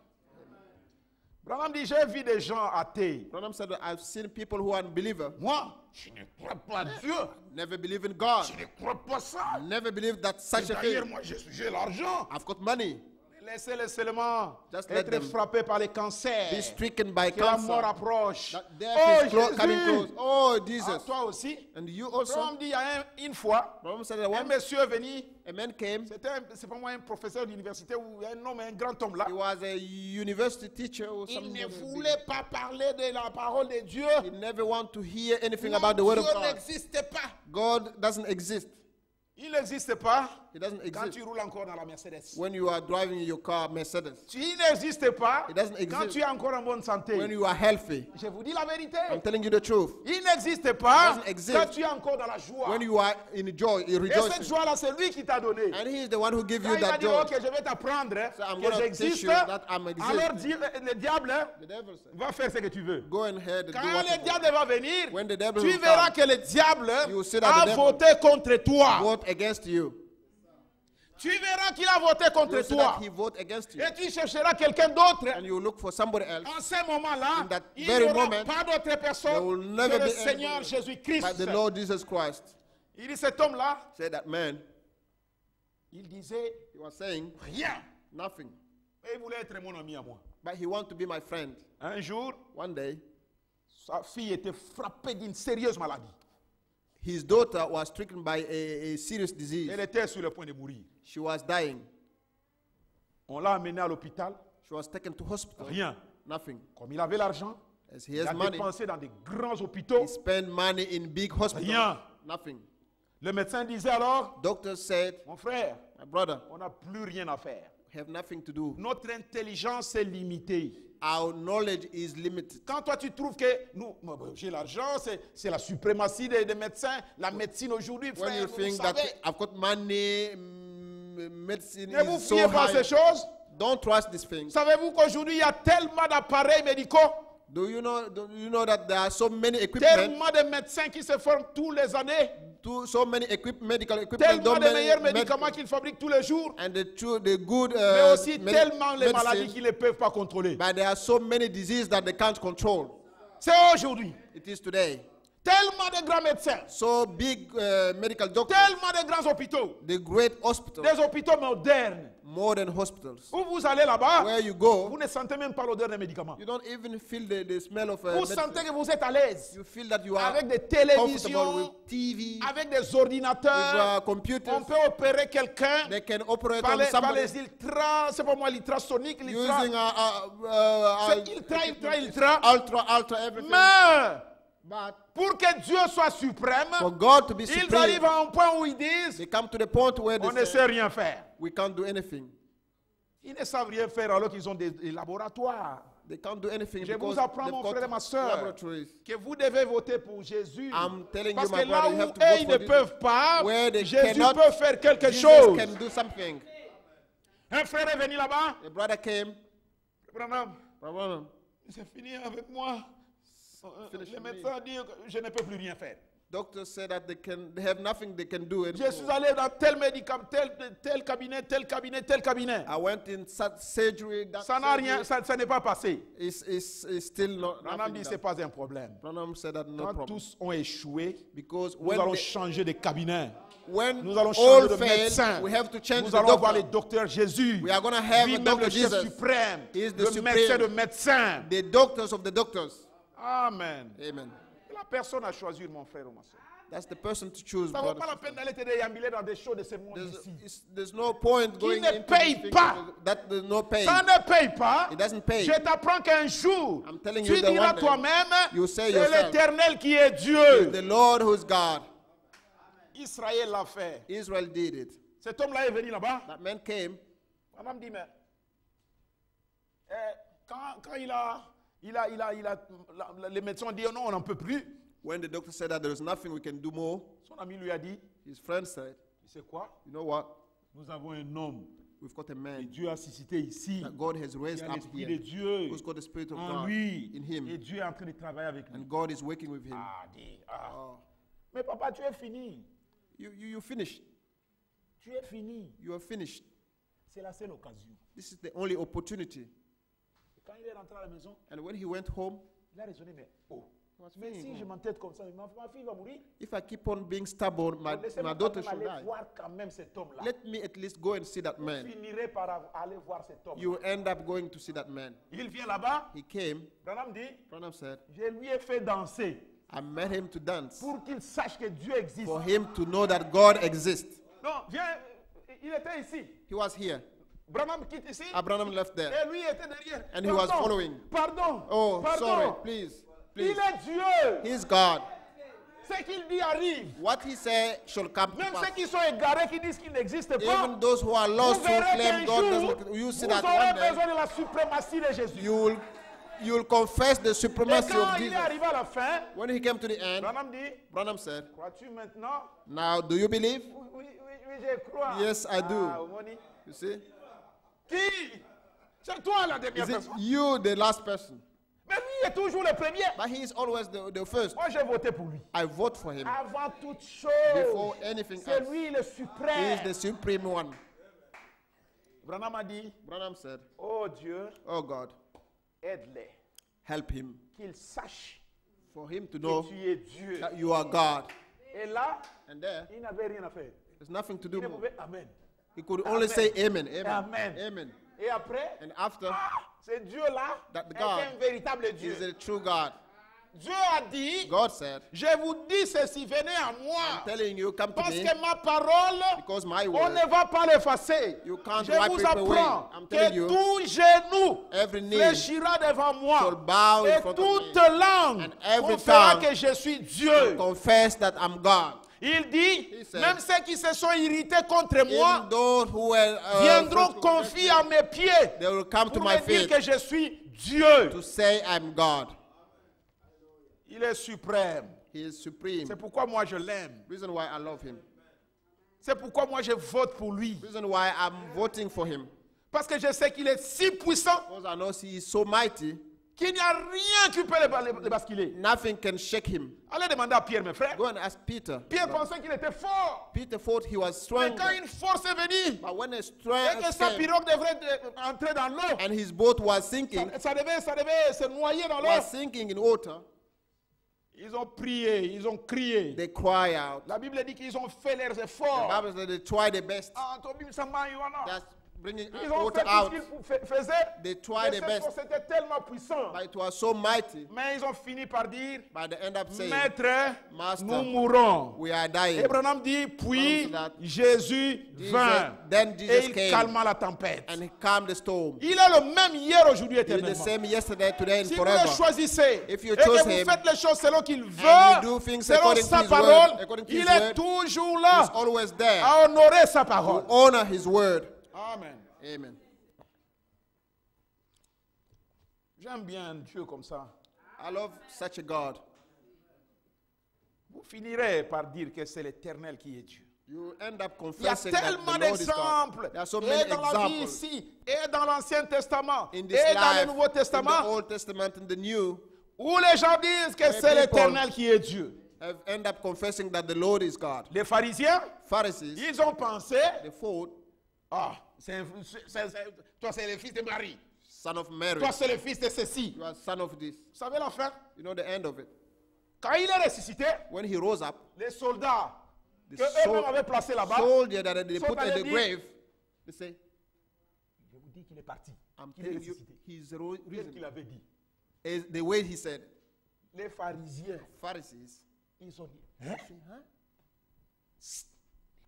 Branham dit, j'ai vu des gens athées. Branham said, I've seen people who are unbelievers, Moi, je ne crois pas Dieu. never believe in God, Je ne crois pas ça. never believe that such a D'ailleurs, thing. moi, j'ai l'argent. I've got money. Laissez-les seulement Just let être them frappés par les cancers. Be stricken by Que la mort cancer. approche. That Oh, death is coming Jésus. close. Oh, Ah, Jesus. toi aussi. And you also. Branham dit, il y a une fois, Branham said that un one monsieur est venu. a man came. C'est pas moi un professeur d'université ou un homme, un grand homme là. He was a university teacher or Il something. ne voulait pas parler de la parole de Dieu. He never want to hear anything Non, about the word of Dieu God. n'existe pas. God doesn't exist. Il n'existe pas He doesn't quand exist tu roules encore dans la Mercedes. when you are driving your car, Mercedes. Il n'existe pas It doesn't quand exist tu es encore en bonne santé. when you are healthy. Je vous dis la vérité. I'm telling you the truth. Il n'existe pas doesn't exist quand tu es encore dans la joie. When you are in joy, in Et cette rejoicing. joie-là, c'est lui qui t'a donné. And He is the one who gives Quand you il a that dit, joy. ok, je vais t'apprendre So I'm que gonna teach j'existe, you that I'm alors existing. le diable The devil said, va faire ce que tu veux. go ahead and do Quand what le you diable va venir, When the devil tu will verras come, que le diable you will see that a the devil voté contre toi. vote against you. Tu verras qu'il a voté You contre will see toi. that He vote against you. Et tu chercheras quelqu'un d'autre. And you will look for somebody else. En ce moment-là, In that il very n'y aura moment, pas d'autre there personne will que never le be Seigneur anybody Jésus-Christ. but the Lord Jesus Christ. Il dit, cet homme-là, Said that man, il disait he was saying rien. nothing. Et il voulait être mon ami à moi. But he wanted to be my friend. Un jour, One day, sa fille était frappée d'une sérieuse maladie. his daughter was stricken by a serious disease. Elle était sur le point de mourir. She was dying. On l'a amenée à l'hôpital. She was taken to hospital. Rien. Nothing. Comme il avait l'argent, As he il has a money, dépensé dans des grands hôpitaux. he spent money in big hospitals. Rien. Nothing. Le médecin disait alors, Doctor said, mon frère, my brother, on n'a plus rien à faire. have nothing to do. Notre intelligence est limitée. Our knowledge is limited. Quand toi tu trouves que nous, j'ai l'argent, c'est la suprématie des médecins, la médecine aujourd'hui, When frère, you vous think that savez. I've got money, medicine Ne vous is so fiez pas à ces high, choses. don't trust these things. Savez-vous qu'aujourd'hui il y a tellement d'appareils médicaux, Do you know that there are so many equipment, tellement de médecins qui se forment tous les années, so many medical equipment, tellement de many meilleurs med- médicaments qu'ils fabriquent tous les jours, and the good mais aussi med- tellement les maladies medicine, qu'ils ne peuvent pas contrôler. but there are so many diseases that they can't control. C'est aujourd'hui. It is today. Tellement de grands médecins, So big medical doctors, tellement de grands hôpitaux, the great hospitals, des hôpitaux modernes. modern hospitals. Où vous allez là-bas, Where you go, vous ne sentez même pas l'odeur des médicaments. you don't even feel the smell of Vous medicine. sentez que vous êtes à l'aise You feel that you are avec des comfortable télévisions, with TV, avec des with ordinateurs. computers. On peut opérer quelqu'un They can operate par on les, par somebody les ultras, c'est pas moi, l'ultrasonique, l'ultra. using C'est ultra. ultra everything. Mais But pour que Dieu soit suprême, for God to be ils supreme, arrivent à un point où ils disent, they come to the point where on they ne say, sait rien faire. we can't do anything. Ils ne savent rien faire alors qu'ils ont des laboratoires. They can't do anything Je because vous apprends, they've mon got frère et ma soeur, laboratories. que vous devez voter pour Jésus. I'm telling Parce you, que my là brother, où you have to eux, vote ils for ne Jesus. peuvent pas, Where they Jésus cannot, peut faire quelque Jesus chose. can do something. Un frère est venu là-bas. A brother came. Branham, Brother, c'est fini avec moi. Finish Le with me. médecin dit que je ne peux plus rien faire. Doctors said that they have nothing they can do Je anymore. suis allé dans tel médicament, tel cabinet, tel cabinet, tel cabinet. I went in surgery. That Ça n'a surgery rien, ça n'est pas passé. is still not. Branham nothing dit done. c'est pas un problème. Branham said that no Quand problem. tous ont échoué, Because nous when allons changer de cabinet. when Nous allons all changer de fail, médecin. we have to change Nous the allons avoir le doctor. docteur Jésus. We are going to have a Lui-même doctor le chef Jesus. suprême. He is the Le supreme. médecin de médecins. The doctors of the doctors. Amen. Amen. La personne à choisir, mon frère ou ma soeur. That's the person to choose. Ça ne vaut brother. pas la peine d'aller te déambuler dans des choses de ce monde ici. There's no point going ne into paye these things pas. that there's no pay. Ça ne paye pas. It doesn't pay. Je t'apprends qu'un jour, I'm telling tu you that diras one day, toi-même, you say c'est yourself, l'Éternel qui est Dieu. The Lord who's God. Israël l'a fait. Israel did it. Cet homme-là est venu là-bas. That man came. On me dit, mais quand les médecins ont dit non, on n'en peut plus. When the doctor said that there is nothing we can do more, Son ami lui a dit, his friend said, tu sais quoi? you know what? Nous avons un homme We've got a que man Dieu a suscité ici. that God has Qui raised a up l'Esprit here, de Dieu who's got the Spirit of en God lui. in Et him, Dieu est en train de travailler avec lui. and God is working with him. Ah. Mais papa, tu es fini. You finished. Tu es fini. You are finished. C'est la seule occasion. This is the only opportunity. Quand il est rentré à la maison, And when he went home, il a raisonné, mais was mais thinking, si je m'entête comme ça, ma fille va mourir. if I keep on being stubborn, my Laissez-moi daughter quand should même aller die. voir quand même cet homme-là. Let me at least go and see that Vous man. finirez par aller voir cet homme. You end up going to see that man. Il vient là-bas. He came. Branham dit, Branham said, je lui ai fait danser I made him to dance pour qu'il sache que Dieu existe. for him to know that God exists. Non, viens, il était ici. He was here. Branham quitte ici. Branham left there. Et lui était derrière. And he was following. Pardon. Oh, pardon. sorry, please. Il Please. est Dieu. He's God. Ce qu'il dit arrive. What he said shall come to Même ceux pass. qui sont égarés, qui disent qu'il n'existe pas. Even those who are Vous lost who verrez claim qu'un God jour, doesn't. You see vous that aurez one day besoin de la suprématie de Jésus. you'll confess the Et supremacy quand of il est Jesus. arrivé à la fin, When he came to the end, Branham dit, Branham said, crois-tu maintenant? now do you believe? Oui, je crois. Yes, I do. Ah, Omoni. You see? Qui? C'est toi la dernière Is it personne. you, the last person? Mais lui est toujours le premier. But he is always the first. Moi, j'ai voté pour lui. I vote for him Avant toute before chose, anything c'est else. lui le He is suprême. the supreme one. Branham a dit, Branham said, oh Dieu, oh God, aide-les, help him qu'ils sachent for him to que know tu es Dieu. that you are God. Et là, And there, il n'avait rien à faire. there's nothing to Il do ne more. pouvait, Amen. He could only say amen, amen, Amen. amen. Et après, And after, c'est Dieu-là That est God un véritable Dieu. is a true God. Dieu a dit, God said, je vous dis ceci, venez à moi. telling you, come to Parce me, que ma parole, because my on word, ne va pas l'effacer. you can't Je wipe vous it away. apprends I'm telling que you, tout genou every knee fléchira devant shall moi. bow in Et front of toute me, langue and every confessera tongue que je suis shall Dieu. confess that I'm God. Il dit, He said, même ceux qui se sont irrités contre moi Even those who were viendront confier à mes pieds they will come to pour my me dire feet que je suis Dieu. to say I'm God. Il est suprême. He is supreme. C'est pourquoi moi je l'aime. Reason why I love him. C'est pourquoi moi je vote pour lui. Reason why I'm voting for him. Parce que je sais qu'il est si puissant Because I know he is so mighty, qu'il n'y a rien qui peut le basculer. nothing can shake him. Allez demander à Pierre, mes frères. Go and ask Peter. Pierre pensait qu'il était fort. Peter thought he was Mais strong. quand une force est venue, But when a et strength que sa came pirogue devrait entrer dans l'eau, and his boat was sinking, ça devait se noyer dans l'eau. was sinking in water, Ils ont prié, ils ont crié. they cry out. La Bible dit qu'ils ont fait leurs The efforts. Bible says they try their best. Ah, Tobim Sama Yohana. Just bringing Ils ont water fait tout out. ce qu'ils faisaient. They tried Mais their cette best. force était tellement puissant. But it was so mighty, Mais ils ont fini par dire, but they end up saying, Maître, Master, nous mourrons. we are dying. Abraham dit, puis Branham said, Jésus vint. Then Et Jesus il came calma la tempête. and he calmed the storm. Il est le même hier, aujourd'hui, He is the éternellement. same yesterday, today, and Si vous le forever. choisissez If you et que choose vous him, faites les choses selon qu'il and you veut, do things selon according to sa his parole, word, according to il his est word, toujours He's là always there à honorer sa parole. to honor his word. Amen. Amen. J'aime bien un Dieu comme ça. I love such a God. Vous finirez par dire que c'est l'Éternel qui est Dieu. You end up Il y a confessing that tellement the Lord is God. d'exemples, There are so et many dans la vie examples ici, et dans l'Ancien Testament, in et this dans le life, Nouveau in the Testament, Old Testament and the New, où les gens disent que c'est people- l'Éternel qui est Dieu. have end up confessing that the Lord is God. Les pharisiens, Pharisees, ils ont pensé, they thought, ah, toi c'est le fils de Marie, son of Mary, toi c'est le fils de ceci. you are son of this. Vous savez la fin? You know the end of it. Quand il est ressuscité, When he rose up, les soldats the que eux-mêmes avaient placés là-bas, soldier that they sont put in allés the dire, grave, they say, je vous dis qu'il est parti, I'm qu'il est telling you, ressuscité. he's Qu'est-ce risen. qu'il avait dit? Is the way he said. Les pharisiens, Pharisees, ils ont dit, hein? huh?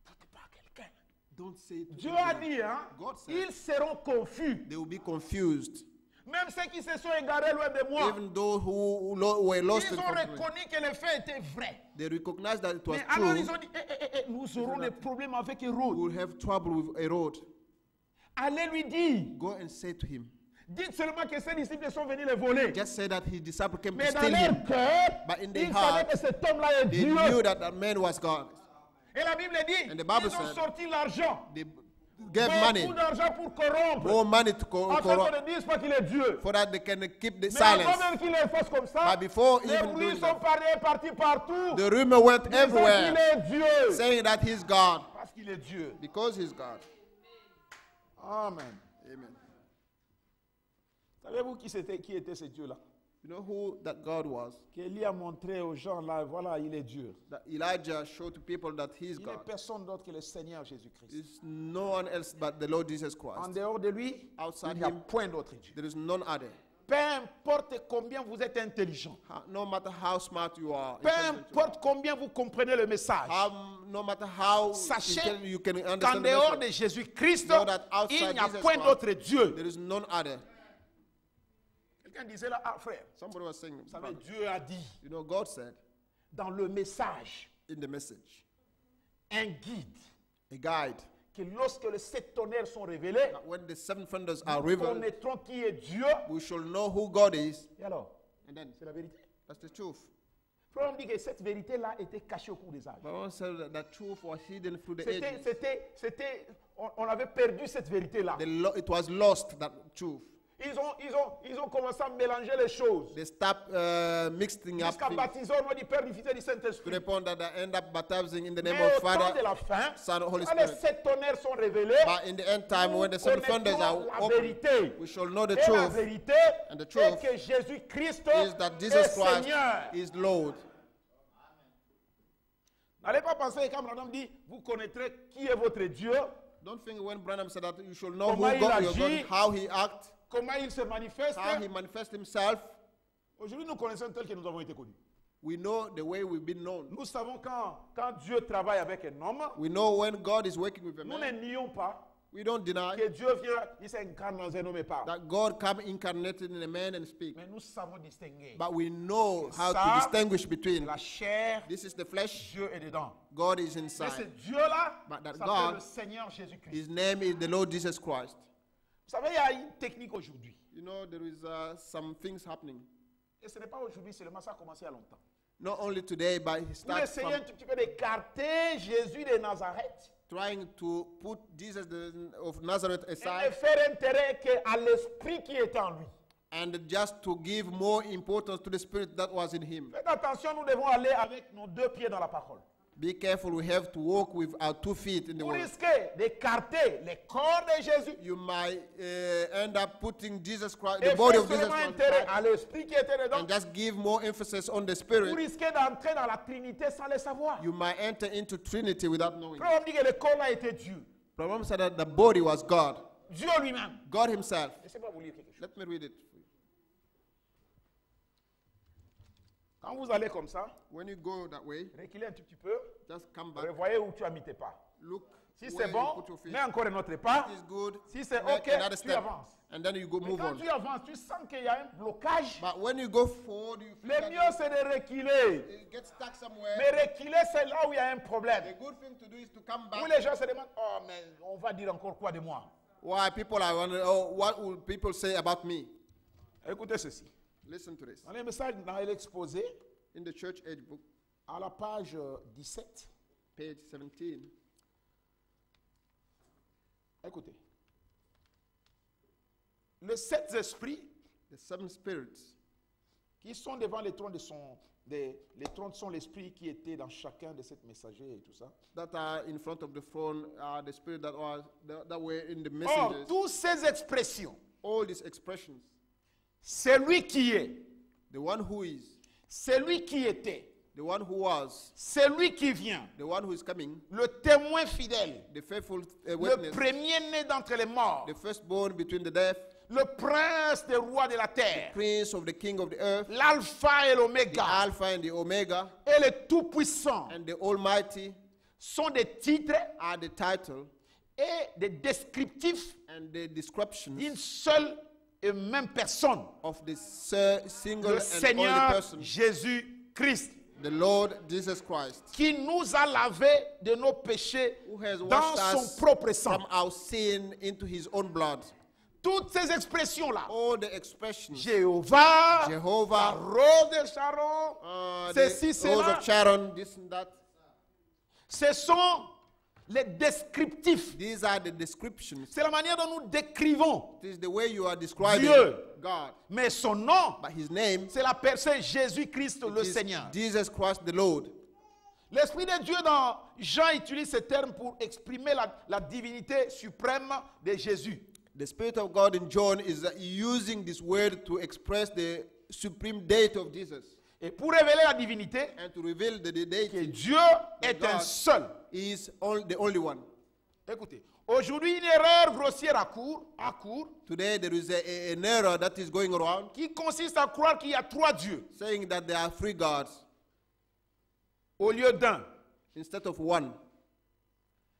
Ne dites pas à quelqu'un. Don't say to Dieu them, a dit, hein? God said, Ils seront confus. they will be confused. Même ceux qui se sont égarés loin de moi, Even those who were lost ils in ont conflict, reconnu que le fait était vrai. they recognized that it was Mais alors true. ils ont dit, nous aurons des problèmes avec We Hérode. will have trouble with Herod. Allez lui dire, Go and say to him. dites seulement que ses disciples sont venus les voler. Just say that his disciples came to Mais dans steal leur him. cœur, But in their ils savaient heart, que cet homme-là est They Dieu. knew that that man was God. Et la Bible dit, And the Bible ils ont said, sorti l'argent. They gave money, Beaucoup d'argent pour corrompre. more money to Afin qu'on ne dise pas qu'il est Dieu. for that they can keep the Mais avant silence. même qu'il les fasse comme ça, But before les even bruits doing sont that, partis partout. the rumor went Disant qu'il everywhere est Dieu. saying that he's God Parce qu'il est Dieu. because he's God. Amen. Amen. Savez-vous qui était ce Dieu-là? You know who that God was? Qu'Élie a montré aux gens là, voilà, il est Dieu. That Elijah showed to people that he's Il n'est God. personne d'autre que le Seigneur Jésus-Christ. It's no one else but the Lord Jesus En Christ. dehors de lui, Outside il n'y a him, point d'autre Dieu. there is none other. Peu importe combien vous êtes intelligent, No matter how smart you are, peu importe combien vous comprenez le message, no matter how sachez you can qu'en understand the dehors de message, Jésus-Christ, know that outside il n'y a Jesus point Christ, d'autre Dieu. there is none other. Quelqu'un disait là, ah frère, Somebody was saying, vous savez, Dieu a dit you know, God said dans le message, in the message, un guide, a guide, que lorsque les 7 tonnerres sont révélés, that when the 7 thunders are nous revealed, connaîtrons qui est Dieu. we shall know who God is. Et alors, And then, c'est la vérité. that's the truth. Frère, on dit que cette vérité-là était cachée au cours des âges. But one said that the truth was hidden through the ages. On avait perdu cette vérité-là. It was lost, that truth. Ils ont commencé à mélanger les choses. They stopped mixing up Jusqu'à things baptiser au nom du Père, du Fils et du to Saint-Esprit. the point that they end up baptizing in the name Mais of au temps Father, de la fin, Son, Holy quand les Spirit. 7 tonnerres sont révélés, But in the end time, when the nous 7 thunders are connaîtrons la open, vérité. we shall know the Et la truth vérité and the est truth que Jésus-Christ is that est Jesus Christ Seigneur. is Lord. N'allez pas penser quand Madame dit, vous connaîtrez qui est votre Dieu, Don't think when Branham said that you shall know who Comment il God, your agit. God, how he acts, comment il se manifeste. how he manifests himself. Aujourd'hui, nous connaissons tel que nous avons été connus. We know the way we've been known. Nous savons quand Dieu travaille avec un homme, We know when God is working with a nous ne man. nions pas We don't deny que Dieu vient, il s'incarne dans un homme et parle. that God come incarnated in a man and speak. Mais nous savons distinguer. But we know how Ça, to distinguish between La chair, this is the flesh, Dieu est dedans. God is Mais ce inside. Dieu-là But that s'appelle God, le Seigneur Jésus-Christ. his name is the Lord Jesus Christ. Vous savez, il y a une technique aujourd'hui. You know, there is some things happening. Et ce n'est pas aujourd'hui seulement, ça a commencé il y a longtemps. Not only today, but he Pour starts essayer from un tout petit peu d'écarter Jésus de Nazareth trying to put Jesus of Nazareth et de aside faire intérêt à l'esprit qui est en lui. and just to give more importance to the spirit that was in him. Faites attention, nous devons aller avec nos 2 pieds dans la parole. Be careful, we have to walk with our 2 feet in the Vous word. risquez d'écarter le corps de Jésus You might end up putting Jesus Christ, et the body faire of Jesus seulement Christ, intérêt aside à l'esprit qui était dedans. and just give more emphasis on the Vous spirit. risquez d'entrer dans la Trinité sans le savoir. You might enter into Trinity without knowing. Frère, on dit que le corps là était Dieu. Problem said that the body was God, Dieu lui-même. God himself. Laissez-moi vous lire quelque chose. Let me read it for you. Quand vous allez comme ça, When you go that way, reculez un tout petit peu. just come back. Revoyez où tu as mis tes pas. Look Si where c'est you bon, put your feet. mets encore un autre pas. It is good. Si c'est Make OK, another tu step. avances. And then you go Mais move quand on. tu avances, tu sens qu'il y a un blocage. But when you go forward, you feel Le that mieux, c'est de reculer. you get stuck somewhere. Mais reculer, c'est là où il y a un problème. The good thing to do is to come Où back. les gens se demandent, oh, mais on va dire encore quoi de moi? Why people are wondering, oh, what will people say about me? Écoutez ceci. Listen to this. Dans les messages, dans l'exposé, In the Church Age book, à la page 17, page 17, écoutez. Les 7 esprits the 7 spirits qui sont devant les trônes les trônes sont l'esprit qui était dans chacun de ces messagers et tout ça. that are in front of the throne are the spirit that were in the Or, messengers. toutes ces expressions, All these expressions, c'est lui qui est, the one who is, c'est lui qui était, the one who was, c'est lui qui vient, the one who is coming, le témoin fidèle, the faithful le witness, premier-né d'entre les morts, the firstborn between the deaf, le prince des rois de la terre, prince of the king of the earth, l'alpha et the l'oméga, Alpha and the Omega, et le tout-puissant and the Almighty sont des titres are the title et des descriptifs and the descriptions d'une seule et même personne, of the single le and only Seigneur person, Jésus-Christ, the Lord Jesus Christ, qui nous a lavés de nos péchés who has dans washed son us propre sang. from our sin into his own blood. Toutes ces expressions-là, All the expressions, Jéhovah, la Jehovah, rose de Sharon, ceci, the rose cela, of Sharon, this and that, ce sont les descriptifs. these are the descriptions. C'est la manière dont nous décrivons. This is the way you are describing Dieu. God. Mais son nom, But his name c'est la personne Jésus-Christ le is Seigneur. Jesus Christ the Lord. L'Esprit de Dieu dans Jean utilise ce terme pour exprimer la divinité suprême de Jésus. The Spirit of God in John is using this word to express the supreme deity of Jesus Et pour révéler la divinité, and to reveal that the que deity Dieu est un God seul. is the only one. Écoutez, aujourd'hui une erreur grossière à court, Today there is an error that is going around qui consiste à croire qu'il y a trois dieux saying that there are three gods au lieu d'un. instead of one.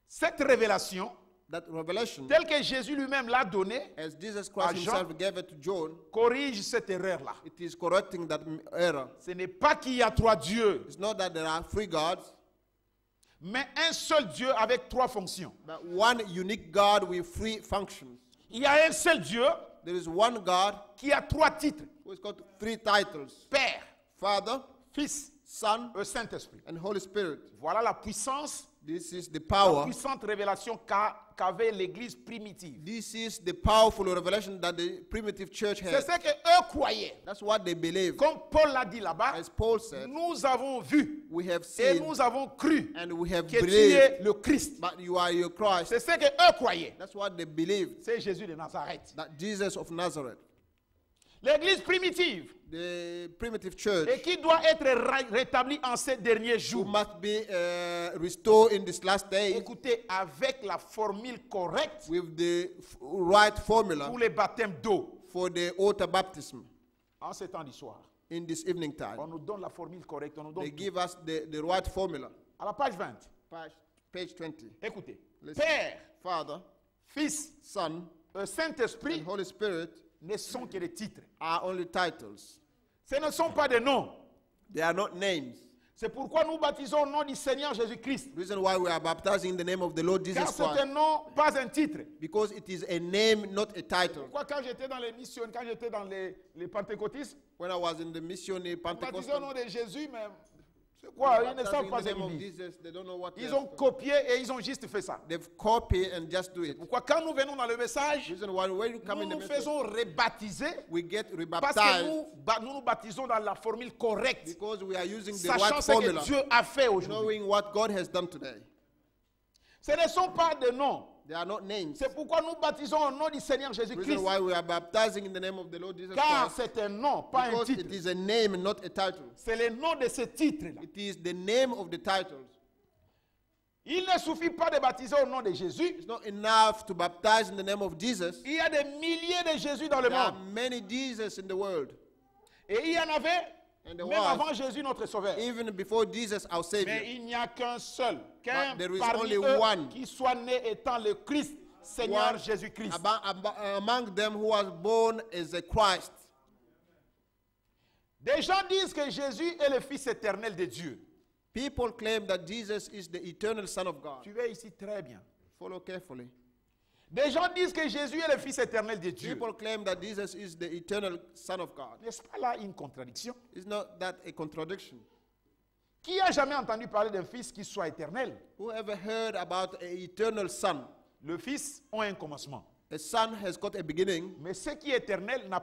Cette révélation, That revelation, telle que Jésus lui-même l'a donnée, as Jesus Christ à Jean, himself gave it to John, corrige cette erreur-là. it is correcting that error. Ce n'est pas qu'il y a trois dieux, It's not that there are three gods, mais un seul Dieu avec trois fonctions. but one unique God with three functions. Il y a un seul Dieu There is one God qui a trois titres. who is got three titles: Père, Father, Fils Son, et Saint-Esprit. and Holy Spirit. Voilà la puissance, This is the la power. puissante révélation qu'avait l'Église primitive. This is the powerful revelation that the primitive church C'est had. ce qu'eux croyaient. That's what they believe. Comme Paul l'a dit là-bas, As Paul said, nous avons vu we have et seen nous avons cru and we have que tu believed, es le Christ. but you are your Christ. C'est ce qu'eux croyaient. That's what they believed. C'est Jésus de Nazareth. That Jesus of Nazareth, L'Église primitive, the primitive church, et qui doit être rétablie en ces derniers who jours. must be restored in this last day Écoutez, avec la formule correcte with the right formula pour les baptêmes d'eau. for the water baptism En ce temps du soir, in this evening time. on nous donne la formule correcte. On nous They donne give us the right formula. à la page 20. Page 20. Écoutez, Listen. Père, Father, Fils, Son, Saint-Esprit and Holy Spirit ne sont que des titres. are only titles. Ce ne sont pas des noms. They are not names. C'est pourquoi nous baptisons au nom du Seigneur Jésus-Christ. Reason why we are baptizing in the name of the Lord Car Jesus c'est un Christ. nom, pas un titre. Because it is a name, not a title. Pourquoi quand j'étais dans les missions, quand j'étais dans les pentecôtistes, When I was in the mission in baptisés au Pentecostal, nom de Jésus, mais c'est quoi? Ils ne savent baptizing in pas the ce name qu'ils of disent. Jesus, they don't know what Ils they ont are. copié et ils ont juste fait ça. They've copied and just do it. Pourquoi quand nous venons dans le message, Reason why when you come nous in the nous message, faisons rebaptiser we get parce que rebaptized nous nous baptisons dans la formule correcte, because we are using the sachant right ce formula, que Dieu a fait aujourd'hui. knowing what God has done today. Ce ne sont pas des noms. They are not names. C'est pourquoi nous baptisons au nom du Seigneur Jésus-Christ. Reason why we are baptizing in the name of the Lord Jesus Car Christ, c'est un nom, pas un because titre. it is a name and not a title. C'est le nom de ce titre-là. It is the name of the titles. Il ne suffit pas de baptiser au nom de Jésus. It's not enough to baptize in the name of Jesus. Il y a des milliers de Jésus dans le There are monde. many Jesus in the world. Et il y en avait And there même was, avant Jésus notre Sauveur. even before Jesus, our Savior. Mais il n'y a qu'un seul, qu'un But there is parmi only eux one. qui soit né étant le Christ, Seigneur One Jésus-Christ. among them who was born as a Christ. Des gens disent que Jésus est le Fils éternel de Dieu. People claim that Jesus is the eternal Son of God. Tu vas ici très bien. Follow carefully. Des gens disent que Jésus est le Fils éternel de Dieu. People claim that Jesus is the eternal Son of God. N'est-ce pas là une contradiction? Is not that a contradiction? Qui a jamais entendu parler d'un Fils qui soit éternel? Who ever heard about an eternal Son? Le Fils a un commencement. A son has got a beginning. Mais ce qui est éternel n'a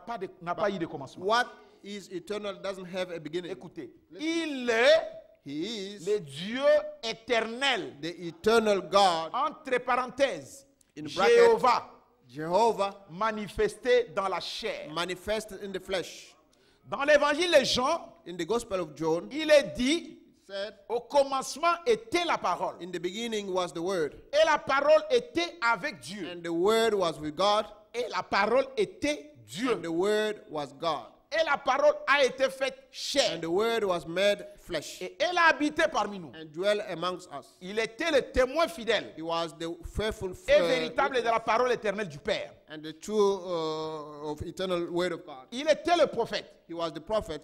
pas eu de commencement. What is eternal, doesn't have a beginning. Écoutez, il est He is le Dieu éternel, the eternal God, entre parenthèses, in bracket, Jéhovah, Jehovah, manifesté dans la chair. manifested in the flesh. Dans l'évangile de Jean, In the Gospel of John, il est dit, it said, au commencement était la parole. in the beginning was the Word, Et la parole était avec Dieu. and the Word was with God, Et la parole était Dieu. and the Word was God, Et la parole a été faite chair. and the Word was made flesh, Et elle a habité parmi nous. and dwelt amongst us. Il était le témoin fidèle He was the faithful et véritable de la parole éternelle du Père. and the true of eternal Word of God. Il était le prophète. He was the prophet,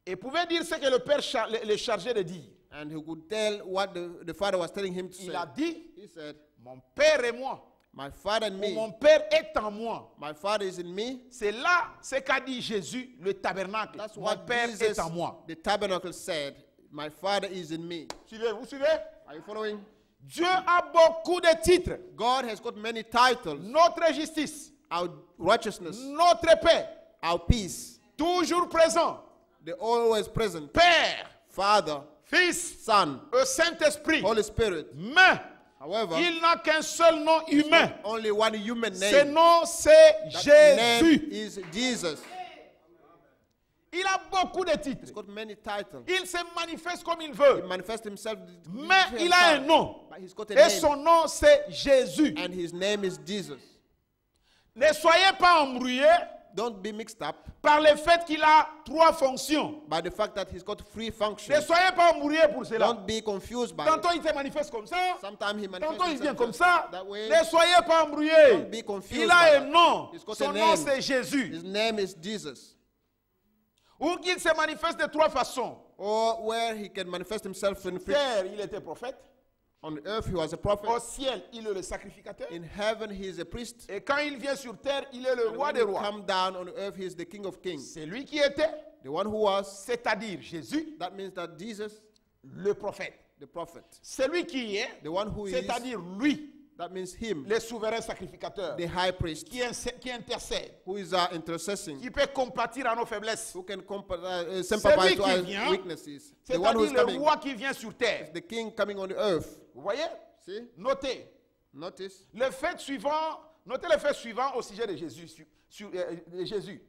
Et pouvait dire ce que le Père le chargeait de dire. and he could tell what the Father was telling him to say. Il a dit, He said, mon Père et moi, my Father and ou me, mon Père est en moi. my Father is in me. C'est là ce qu'a dit Jésus, le tabernacle. That's Mon what Père Jesus, est en moi. the tabernacle, said. My Father is in me. Suivez, vous suivez? Are you following? Dieu a beaucoup de titres. God has got many titles. Notre justice, Our righteousness, notre paix, our peace, toujours présent. they're always present. Père, Father, Fils, Son, Saint-Esprit. Holy Spirit. Mais However, il n'a qu'un seul nom humain. only one human Ce name. nom, c'est That name Jésus. is Jesus. Il a beaucoup de titres. He's got many titles. Il se manifeste comme il He veut. manifests himself. Mais il a un nom. But he's got a Et name. son nom, c'est Jésus. And his name is Jesus. Ne soyez pas embrouillés Don't be mixed up par le fait qu'il a trois fonctions. by the fact that he's got three Ne functions. soyez pas embrouillés pour cela. Don't be confused by Tantôt it. il se manifeste comme ça. Sometimes he manifests Tantôt il vient himself comme ça. that way. Ne soyez pas embrouillés. Don't be confused Il by a un that. nom. He's got Son a nom name. c'est Jésus. His name is Jesus. Ou qu'il se manifeste de trois façons. Or where he can manifest himself in Terre, il était prophète. on earth, he was a Au prophet. ciel, il est le sacrificateur. In heaven, he is a priest. Et quand il vient sur terre, il est le roi When des he rois. come down on earth, he is the King of Kings. C'est lui qui était, The one who was. c'est-à-dire Jésus, That means that Jesus, le prophète. the prophet. Celui qui est, The one who is. c'est-à-dire lui, That means him, le souverain sacrificateur, the high priest, qui intercède, who is intercessing, qui peut compatir à nos faiblesses. who can sympathize Celui to qui our vient, weaknesses. The one who is C'est-à-dire le coming, roi qui vient sur terre. the king coming on the earth. Vous voyez? See? Notez. Notice. Le fait suivant, notez le fait suivant au sujet de Jésus. De Jésus.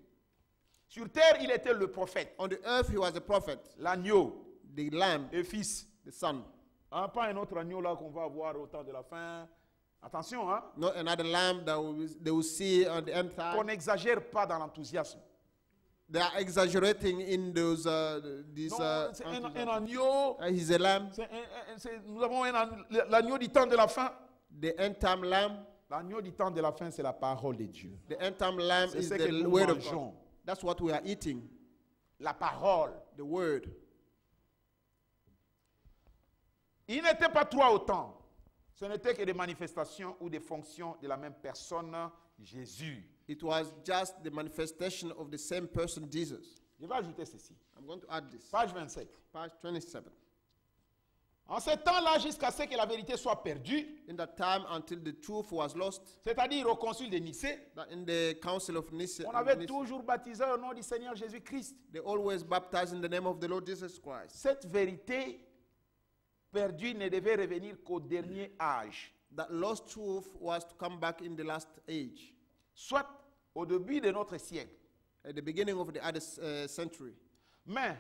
Sur terre, il était le prophète, On the earth, he was a prophet, l'agneau the lamb, et fils. the son. Hein, pas un autre agneau là qu'on va voir au temps de la fin. Attention, hein? Not another lamb that they will see on the end Qu'on time. n'exagère pas dans l'enthousiasme. They are exaggerating in those Non, c'est un agneau. he's a lamb, Nous avons l'agneau du temps de la fin. the end time lamb. L'agneau du temps de la fin, c'est la parole de Dieu. The end time lamb C'est is ce que the nous word of mangeons. God. That's what we are eating, La parole. the word. Il n'était pas trois autant. Ce n'était que des manifestations ou des fonctions de la même personne, Jésus. It was just the manifestation of the same person, Jesus. Je vais ajouter ceci. I'm going to add this. Page 27. Page 27. En ce temps-là, jusqu'à ce que la vérité soit perdue, In that time, until the truth was lost, c'est-à-dire au concile de Nicée, that in the council of Nicaea, on avait toujours baptisé au nom du Seigneur Jésus-Christ. they always baptized in the name of the Lord Jesus Christ. Cette vérité perdue ne devait revenir qu'au dernier âge, That lost truth was to come back in the last age, soit au début de notre siècle. at the beginning of the other century. Mais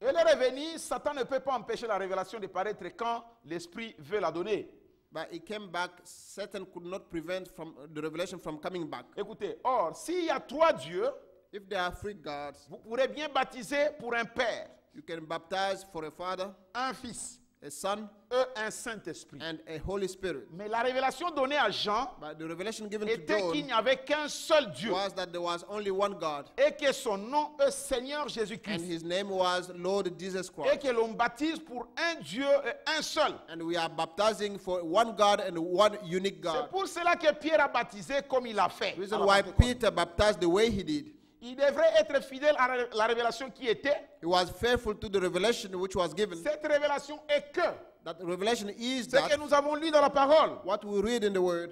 elle est revenue, Satan ne peut pas empêcher la révélation de paraître quand l'Esprit veut la donner. But it came back. Satan could not prevent from the revelation from coming back. Écoutez, or, s'il y a trois dieux, If there are three gods, vous pourrez bien baptiser pour un père, you can baptize for a father, un fils a son, et un Saint-Esprit. and a Holy Spirit. Mais la révélation donnée à Jean But the revelation given to était qu'il John n'y avait qu'un seul Dieu was that there was only one God, et que son nom est Seigneur and Jésus-Christ. his name was Lord Jesus Et Christ. que l'on baptise pour un Dieu et un seul. And we are baptizing for one God and one unique C'est God. pour cela que Pierre a baptisé comme il a fait. The reason à la why Pentecôte. Peter baptized the way he did. Il devrait être fidèle à la révélation qui était. He was faithful to the revelation which was given. Cette révélation est que That revelation is ce que that nous avons lu dans la parole. what we read in the word,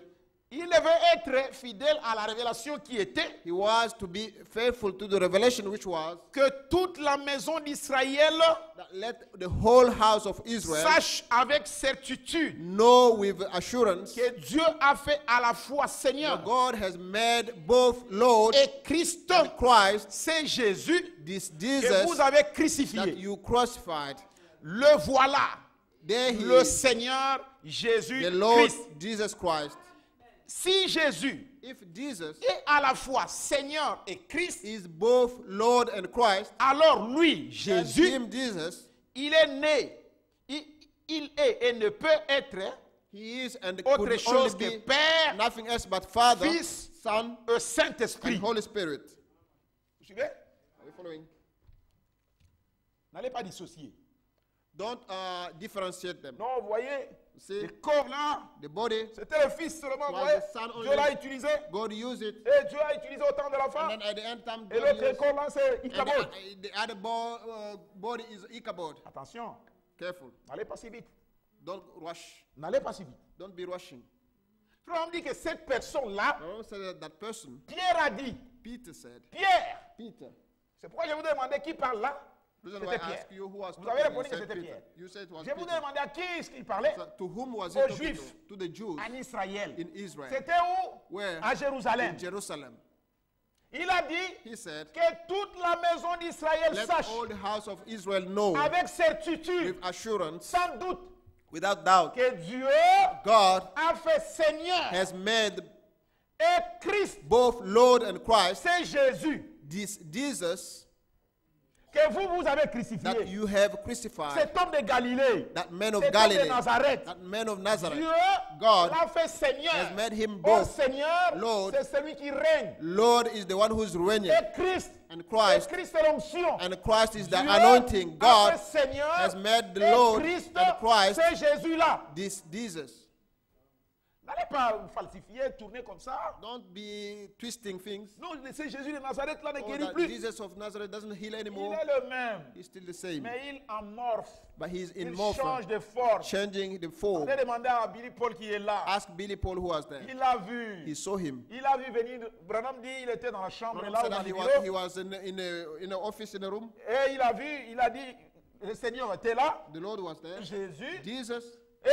Il devait être fidèle à la révélation qui était He was to be faithful to the revelation which was que toute la maison d'Israël that let the whole house of Israel sache avec certitude know with assurance que Dieu a fait à la fois that Seigneur God has made both Lord et Christ. and Christ, C'est Jésus this que vous Jesus avez that crucifié. you crucified. Le voilà, There he le is, Seigneur Jésus the Lord Christ. Jesus Christ. Si Jésus If Jesus est à la fois Seigneur et Christ, is both Lord and Christ, alors lui, and Jésus, him, Jesus, il est né, il est et ne peut être he is and autre could chose only que be Père nothing else but Father, Fils Son, et and Saint-Esprit. Holy Spirit. Vous suivez? Are you following? N'allez pas dissocier. Don't differentiate them. Non, vous voyez, See, le corps là, the body, c'était le Fils seulement, vous was voyez. the Son only. Dieu l'a utilisé, God used it, et Dieu a utilisé autant de and l'enfant. then at the end time, Et God l'autre used, corps là, c'est and Ichabod. the other body is Ichabod. Attention, Careful. n'allez pas si vite. Don't rush. N'allez pas si vite. Don't be rushing. Frère, on dit que cette personne-là, I want to say that person, Pierre a dit, Peter said, Pierre, Peter. c'est pourquoi je vous demandais qui parle là. The reason why C'était I Pierre. asked you who was Vous talking, avez you répondu que said c'était Peter. Pierre. You said it was Je vous Peter. demandais à qui est-ce qu'il parlait. So to whom was he Aux talking Juifs. to? To the Jews En Israël. in Israel. C'était où? Where? À Jérusalem. In Jerusalem. Il a dit He said, que toute la maison d'Israël let sache all the house of Israel know avec certitude, with assurance, sans doute, without doubt, que Dieu God a fait Seigneur has made et Christ, both Lord and Christ, c'est Jésus, this Jesus que vous avez that crucifié. you have crucified, Cet homme de Galilée, that man of cet homme de Galilee, Nazareth, that man of Nazareth, Dieu God l'a fait Seigneur. has made him Oh both. Seigneur, Lord. c'est celui qui règne. Lord is the one who's reigning, Et Christ, and et Christ, Christ est l'onction. and Christ is the Dieu anointing. a God fait Seigneur, has made the et Lord Christ, and Christ c'est Jésus-là. this Jesus. N'allez pas falsifier, tourner comme ça. Don't be twisting things. Non, c'est Jésus de Nazareth là ne Oh, guérit that plus. Jesus of Nazareth doesn't heal Il anymore. est le même, He's still the same, mais il amorphe. but he's in Il morph, change de forme. changing the form. Allez demander à Billy Paul qui est là. Ask Billy Paul who was there. Il a vu. He saw him. Il a vu venir. Branham dit il était dans la chambre Branham là said dans that le he bureau. was in an office in a room. Et il a vu, il a dit le Seigneur était là. The Lord was there. Jésus. Jesus, Et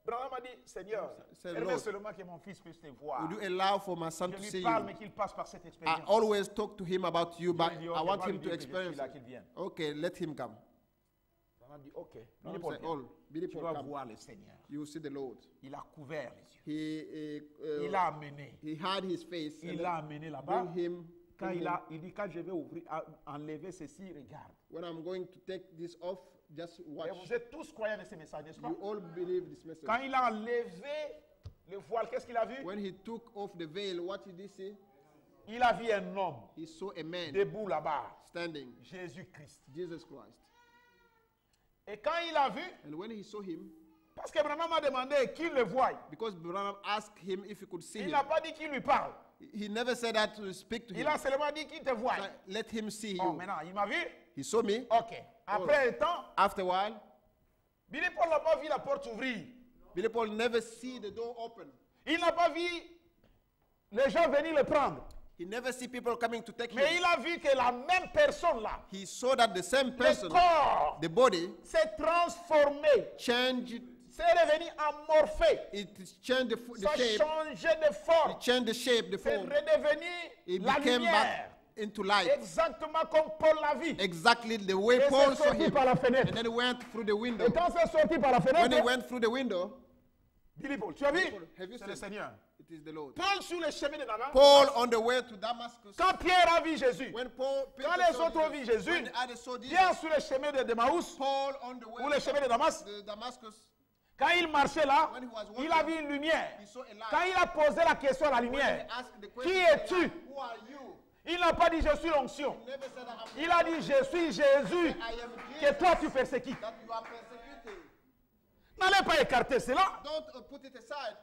Branham a dit Seigneur, Said, permets Lord, seulement que mon fils puisse te voir. would you allow for my son Je to lui see parle, you? mais qu'il passe par cette I expérience. always talk to him about you, but Il dit, I ok, want va lui him to dire que je suis experience là, it. qu'il vienne. Okay, let him come. Branham dit ok. Billy Branham Paul, said, viens. "Oh, Billy Tu Paul, vas come. voir le Seigneur. You will see the Lord." Il a couvert les yeux. He Il l'a amené. he hid his face Il and l'a then amené là-bas. bring him. Quand bring il him. a, il dit quand je vais ouvrir, enlever ceci, regarde. When I'm going to take this off, just watch. Et vous êtes tous croyants de ce message, n'est-ce pas? You all believe this message. Quand il a enlevé le voile, qu'est-ce qu'il a vu? When he took off the veil, what did he see? Il a vu un homme He saw a man debout là-bas, standing, Jésus-Christ. Jesus Christ. Et quand il a vu, And when he saw him, parce que Branham a demandé qu'il le voie, because Branham asked him if he could see il him, n'a pas dit qu'il lui parle. he never said that to speak to Il him. a seulement dit qu'il te voie. Like, let him see Oh, you. maintenant, il m'a vu? He saw me. Ok. Après un temps, After a while, Billy Paul n'a pas vu la porte s'ouvrir. Billy Paul never see the door open. Il n'a pas vu les gens venir le prendre. He never see people coming to take Mais him. il a vu que la même personne là, He saw that the same le person, corps, the body, s'est transformé. changed. C'est devenu amorphé. It changed the Ça a shape. changé de forme. It changed the shape, the C'est form. redevenu It la became lumière. back into light. Exactement comme Paul l'a vu. Exactly the way Et Paul c'est saw sorti him. par la And fenêtre. then he went through the window. Et quand c'est sorti par la When he fenêtre, went through the window, Billy Paul, tu as vu? Paul, have you C'est le seen? Seigneur. It is the Lord. Paul sur le chemin de Damas. Paul on the way to Damascus. Quand Pierre a vu Jésus, When Paul, quand Peter les saw autres ont vu Jesus, Jésus, when the others saw Jesus, Pierre sur le chemin de Damas, Paul on the way ou le chemin de Damas, to Damascus, quand il marchait là, when he was walking, il a vu une lumière. he saw a light. Quand il a posé la question à la When he lumière, asked the qui question, es-tu? who are you? Il n'a pas dit je suis l'onction. He never said that Il a dit je suis Jésus I am que Jesus toi tu persécutes. that you are persecuted. N'allez pas écarter cela. Don't put it aside.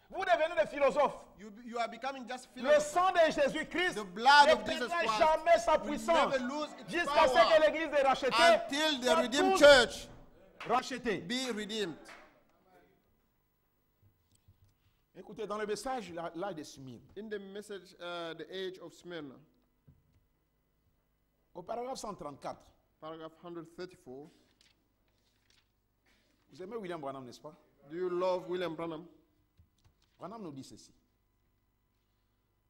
Vous devenez des philosophes. You are becoming just Le philosopher. sang de Jésus-Christ The blood ne of Jesus perdra Christ jamais sa will puissance never lose its jusqu'à ce power que l'Église est rachetée. until the Soit redeemed tous church rachetés. be redeemed. Écoutez, dans le message, l'âge de Smyrne, In the message, the age of Smyrna, au paragraphe 134, paragraph 134, vous aimez William Branham, n'est-ce pas? do you love William Branham? Branham nous dit ceci.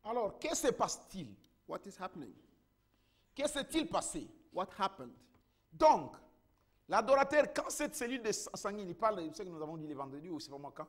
Alors, que se passe-t-il? What is happening? Que s'est-il passé? What happened? Donc, l'adorateur, quand cette cellule de sanguine, il parle, vous savez que nous avons dit les vendredis, ou c'est vraiment quand